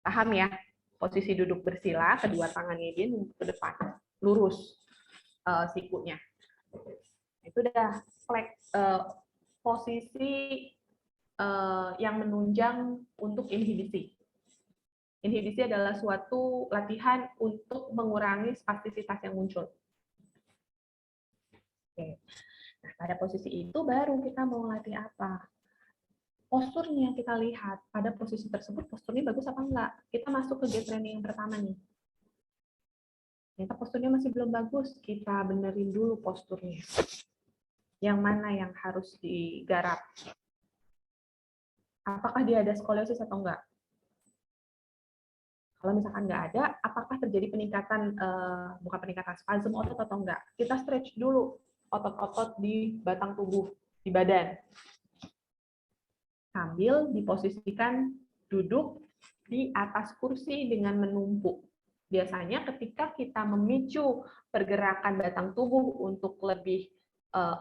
Paham ya? Posisi duduk bersila, kedua tangannya dia ke depan, lurus sikunya. Itu udah posisi yang menunjang untuk inhibisi. Inhibisi adalah suatu latihan untuk mengurangi spastisitas yang muncul. Oke. Nah, pada posisi itu baru kita mau latih apa? Posturnya kita lihat, pada posisi tersebut posturnya bagus apa enggak. Kita masuk ke gait training yang pertama nih. Ternyata posturnya masih belum bagus, kita benerin dulu posturnya. Yang mana yang harus digarap? Apakah dia ada skoliosis atau enggak? Kalau misalkan enggak ada, apakah terjadi peningkatan, bukan peningkatan spasm otot atau enggak? Kita stretch dulu otot-otot di batang tubuh, di badan. Sambil diposisikan duduk di atas kursi dengan menumpuk. Biasanya ketika kita memicu pergerakan batang tubuh untuk lebih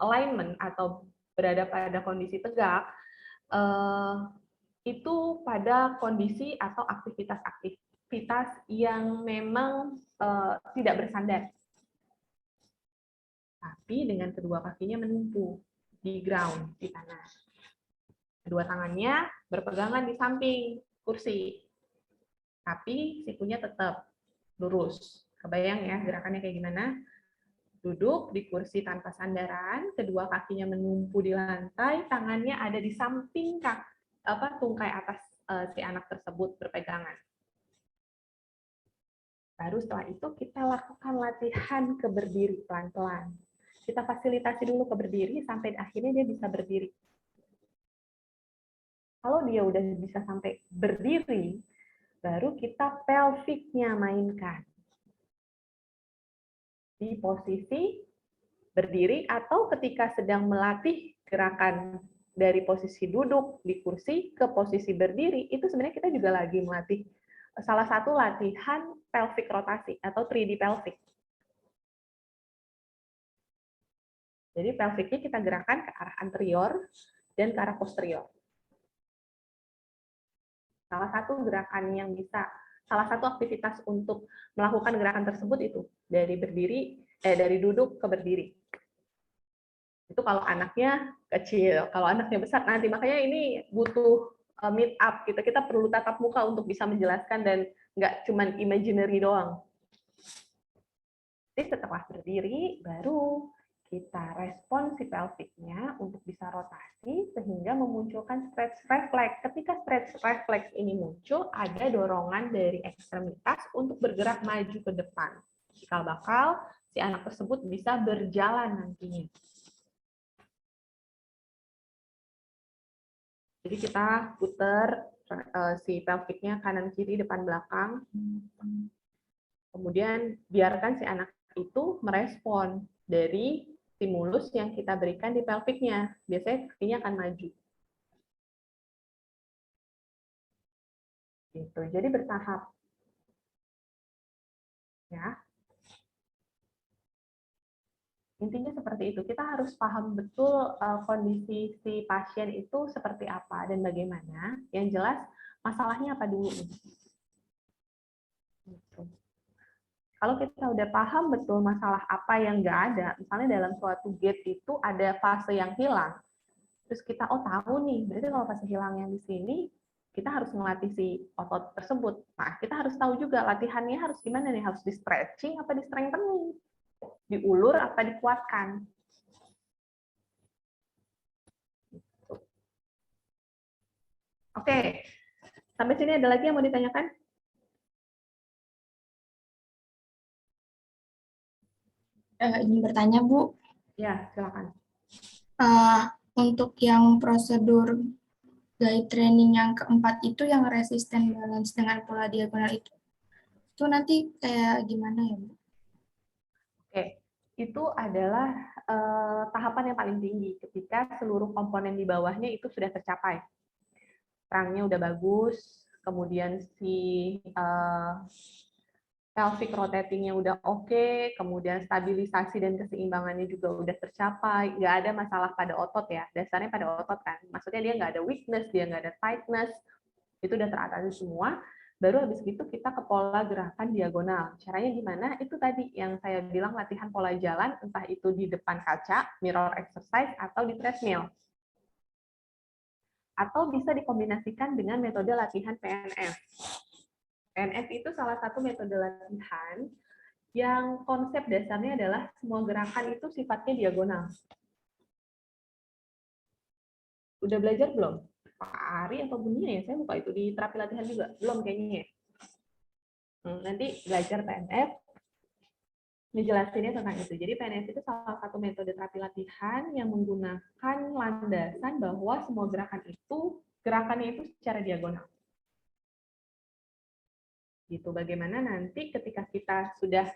alignment atau berada pada kondisi tegak, itu pada kondisi atau aktivitas yang memang tidak bersandar. Tapi dengan kedua kakinya menumpu di ground, di tanah. Kedua tangannya berpegangan di samping kursi, tapi sikunya tetap lurus. Kebayang ya gerakannya kayak gimana? Duduk di kursi tanpa sandaran, kedua kakinya menumpu di lantai, tangannya ada di samping tungkai atas si anak tersebut berpegangan. Baru setelah itu kita lakukan latihan ke berdiri pelan-pelan. Kita fasilitasi dulu ke berdiri sampai akhirnya dia bisa berdiri. Kalau dia udah bisa sampai berdiri, baru kita pelviknya mainkan. Di posisi berdiri atau ketika sedang melatih gerakan dari posisi duduk di kursi ke posisi berdiri, itu sebenarnya kita juga lagi melatih salah satu latihan pelvic rotasi atau 3D pelvic. Jadi pelviknya kita gerakan ke arah anterior dan ke arah posterior. Salah satu gerakan yang bisa, salah satu aktivitas untuk melakukan gerakan tersebut itu dari duduk ke berdiri. Itu kalau anaknya kecil, kalau anaknya besar nanti, makanya ini butuh meet up gitu. Kita perlu tatap muka untuk bisa menjelaskan dan nggak cuman imaginary doang. Jadi setelah berdiri, baru kita respon si pelviknya untuk bisa rotasi sehingga memunculkan stretch reflex. Ketika stretch reflex ini muncul, ada dorongan dari ekstremitas untuk bergerak maju ke depan. Cikal bakal si anak tersebut bisa berjalan nantinya. Jadi kita putar si pelviknya kanan kiri depan belakang. Kemudian biarkan si anak itu merespon dari stimulus yang kita berikan di pelviknya. Biasanya kakinya akan maju. Gitu. Jadi bertahap. Ya. Intinya seperti itu. Kita harus paham betul kondisi si pasien itu seperti apa dan bagaimana. Yang jelas masalahnya apa dulu. Gitu. Kalau kita udah paham betul masalah apa yang nggak ada, misalnya dalam suatu gate itu ada fase yang hilang, terus kita tahu nih, berarti kalau fase hilang yang di sini, kita harus melatih si otot tersebut. Nah, kita harus tahu juga latihannya harus gimana nih, harus di stretching apa di strengthening, diulur apa dikuatkan. Oke, sampai sini ada lagi yang mau ditanyakan? Ingin bertanya, Bu. Ya, silakan. Untuk yang prosedur guide training yang keempat itu, yang resisten balance dengan pola diagonal itu nanti kayak gimana ya, Bu? Oke, itu adalah tahapan yang paling tinggi ketika seluruh komponen di bawahnya itu sudah tercapai. Terangnya udah bagus, kemudian si pelvic rotatingnya udah oke, kemudian stabilisasi dan keseimbangannya juga udah tercapai, nggak ada masalah pada otot ya, dasarnya pada otot kan, maksudnya dia nggak ada weakness, dia nggak ada tightness, itu udah teratasi semua, baru habis itu kita ke pola gerakan diagonal. Caranya gimana? Itu tadi yang saya bilang latihan pola jalan, entah itu di depan kaca, mirror exercise, atau di treadmill. Atau bisa dikombinasikan dengan metode latihan PNF. PNF itu salah satu metode latihan yang konsep dasarnya adalah semua gerakan itu sifatnya diagonal. Udah belajar belum? Pak Ari atau Bunia ya? Saya lupa itu di terapi latihan juga. Belum kayaknya ya. Nanti belajar PNF, ngejelasinnya tentang itu. Jadi PNF itu salah satu metode terapi latihan yang menggunakan landasan bahwa semua gerakannya itu secara diagonal. Gitu. Bagaimana nanti ketika kita sudah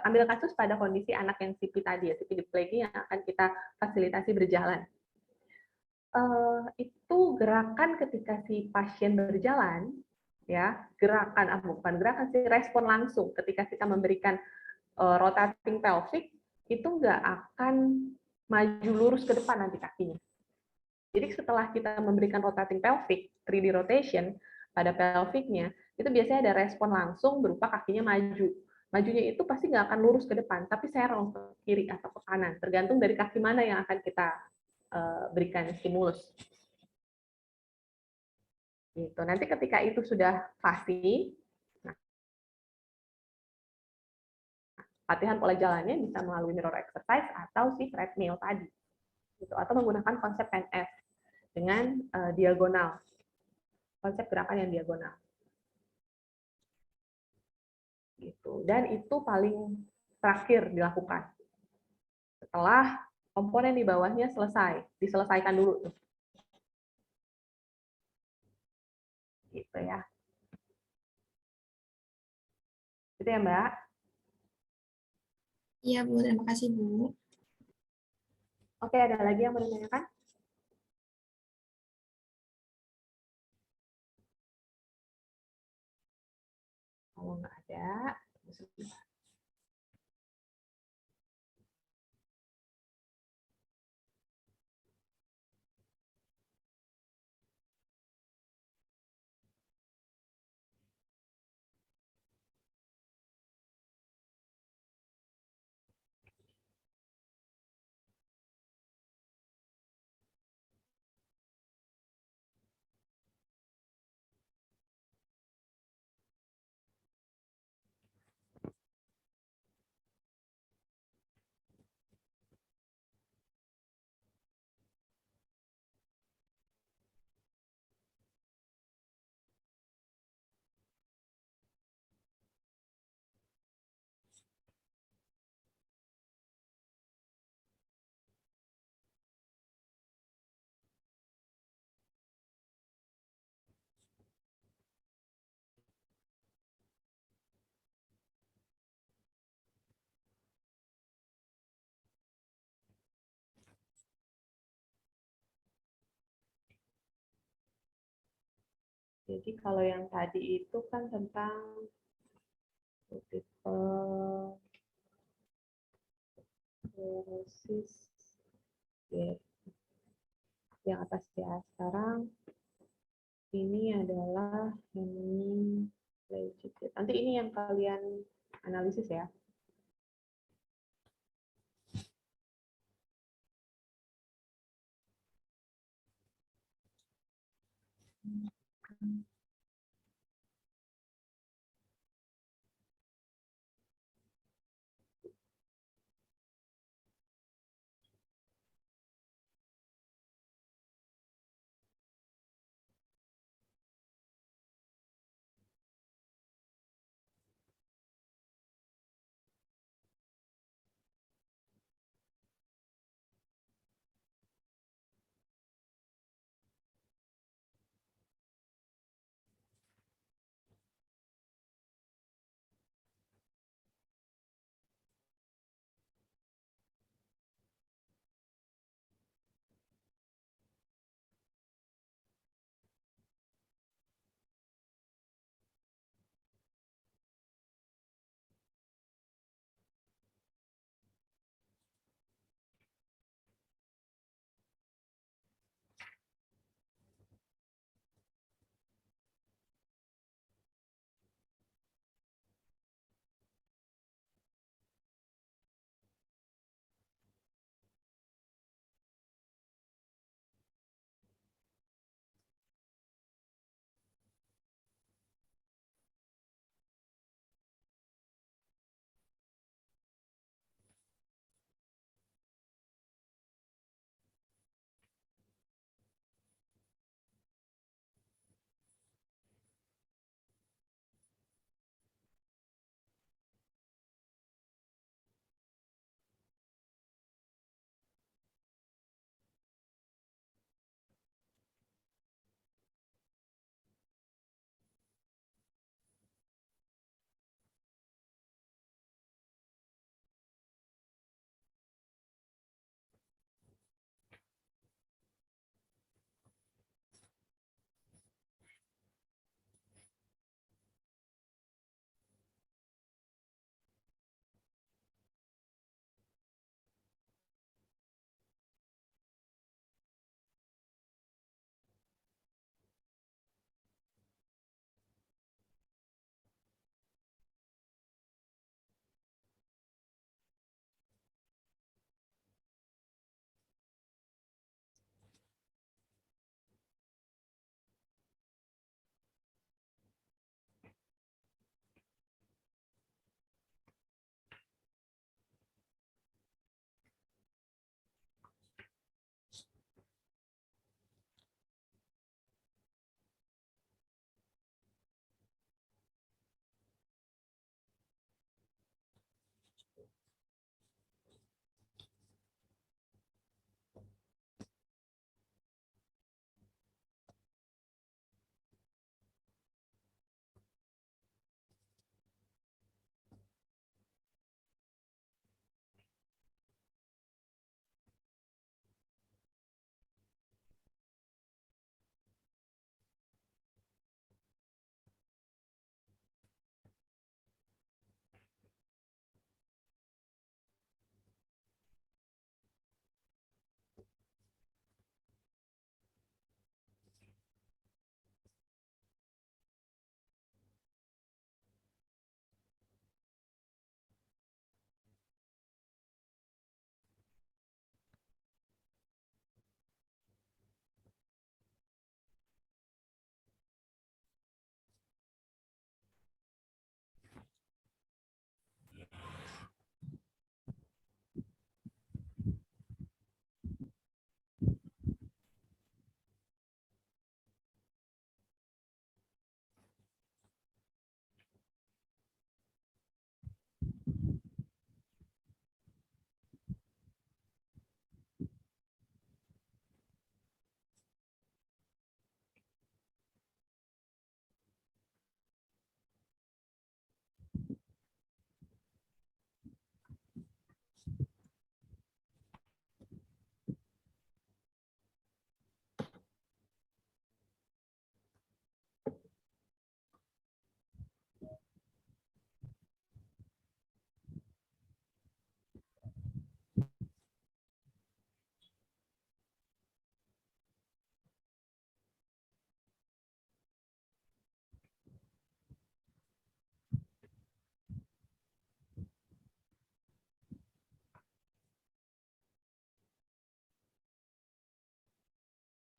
ambil kasus pada kondisi anak yang CP tadi ya, CP diplegia yang akan kita fasilitasi berjalan. Itu gerakan ketika si pasien berjalan, ya bukan gerakan sih, respon langsung ketika kita memberikan rotating pelvic itu nggak akan maju lurus ke depan nanti kakinya. Jadi setelah kita memberikan rotating pelvic, 3D rotation pada pelviknya, itu biasanya ada respon langsung berupa kakinya maju. Majunya itu pasti nggak akan lurus ke depan, tapi serong ke kiri atau ke kanan, tergantung dari kaki mana yang akan kita berikan stimulus. Gitu. Nanti ketika itu sudah pasti, latihan pola jalannya bisa melalui mirror exercise atau si treadmill tadi, gitu. Atau menggunakan konsep PNF dengan diagonal, konsep gerakan yang diagonal. Gitu. Dan itu paling terakhir dilakukan setelah komponen di bawahnya diselesaikan dulu tuh. Gitu ya. Gitu ya, Mbak. Iya, Bu. Terima kasih, Bu. Oke, ada lagi yang mau ditanyakan? Kalau nggak ada, Jadi kalau yang tadi itu kan tentang multiple sclerosis gate. Yang atas ya. Sekarang ini adalah hemiplegic gate. Nanti ini yang kalian analisis ya.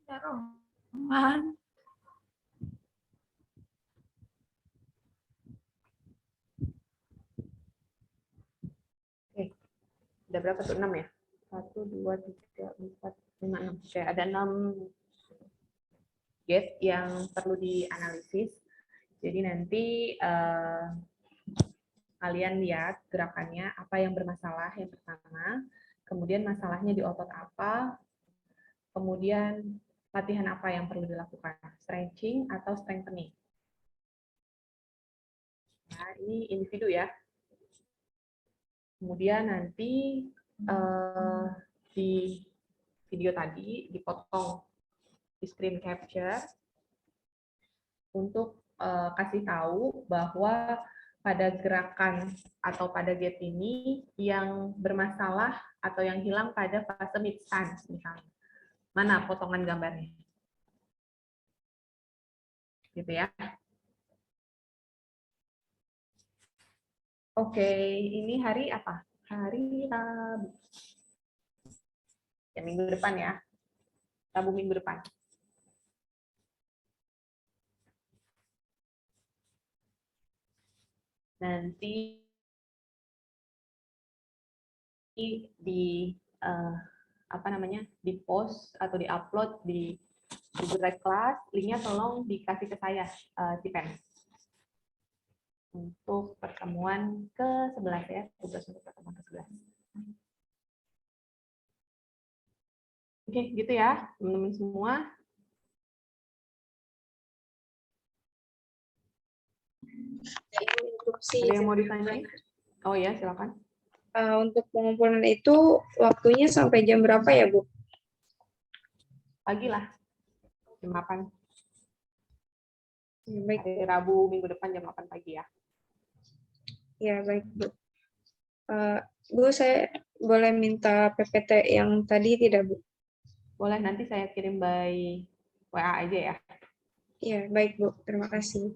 Roman. Oke, ada berapa tuh? 6 ya? 1, 2, 3, 4, 5, 6. Oke, ada 6 gate yang perlu dianalisis. Jadi nanti kalian lihat gerakannya, apa yang bermasalah yang pertama, kemudian masalahnya di otot apa, kemudian latihan apa yang perlu dilakukan, stretching atau strengthening. Nah, ini individu ya. Kemudian nanti di video tadi dipotong di screen capture untuk kasih tahu bahwa pada gerakan atau pada gate ini yang bermasalah atau yang hilang pada fase mid stance misalnya. Mana potongan gambarnya? Gitu ya. Oke, ini hari apa? Hari Rabu. Ya, minggu depan ya. Rabu minggu depan. Nanti di apa namanya, di post atau di upload di Google Drive Class, linknya tolong dikasih ke saya, si Pen, untuk pertemuan ke-11 ya, tugas untuk pertemuan ke-11. Oke, gitu ya teman-teman semua. Ada yang mau ditanyain? Oh ya, silakan. Untuk pengumpulan itu waktunya sampai jam berapa ya, Bu? Pagi lah, jam 8. Ya, baik. Hari Rabu minggu depan jam 8 pagi ya. Ya, baik, Bu. Bu, saya boleh minta PPT yang tadi tidak, Bu? Boleh, nanti saya kirim by WA aja ya. Ya, baik, Bu. Terima kasih.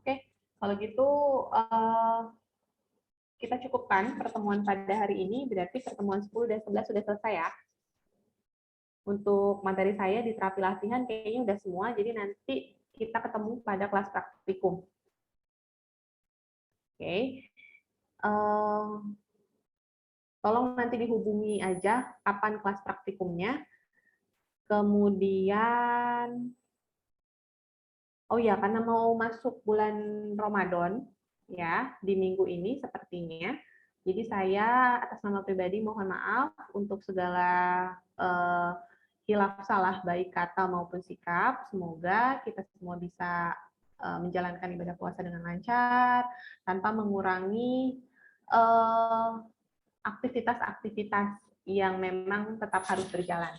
Oke, kalau gitu kita cukupkan pertemuan pada hari ini, berarti pertemuan 10 dan 11 sudah selesai ya. Untuk materi saya di terapi latihan kayaknya udah semua, jadi nanti kita ketemu pada kelas praktikum. Oke. Tolong nanti dihubungi aja kapan kelas praktikumnya. Kemudian, oh ya, karena mau masuk bulan Ramadan, ya, di minggu ini sepertinya. Jadi saya atas nama pribadi mohon maaf untuk segala hilaf salah baik kata maupun sikap. Semoga kita semua bisa menjalankan ibadah puasa dengan lancar, tanpa mengurangi aktivitas-aktivitas yang memang tetap harus berjalan.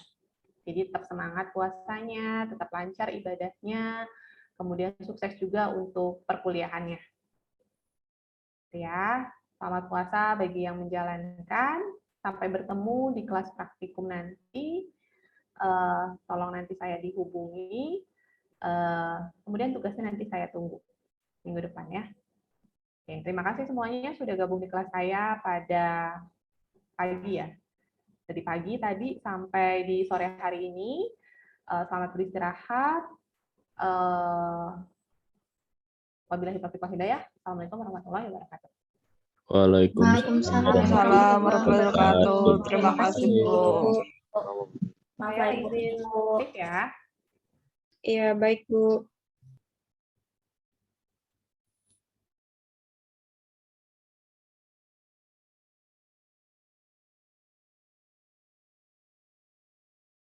Jadi tetap semangat puasanya, tetap lancar ibadahnya, kemudian sukses juga untuk perkuliahannya. Ya, selamat puasa bagi yang menjalankan. Sampai bertemu di kelas praktikum nanti. Tolong nanti saya dihubungi. Kemudian tugasnya nanti saya tunggu minggu depan ya. Oke, terima kasih semuanya sudah gabung di kelas saya pada pagi ya. Dari pagi tadi sampai di sore hari ini. Selamat beristirahat. Wabillahi taufiq wal hidayah. Assalamualaikum warahmatullahi wabarakatuh. Waalaikumsalam warahmatullahi wabarakatuh. Terima kasih, Bu. Saya izin tip ya. Iya, baik, Bu.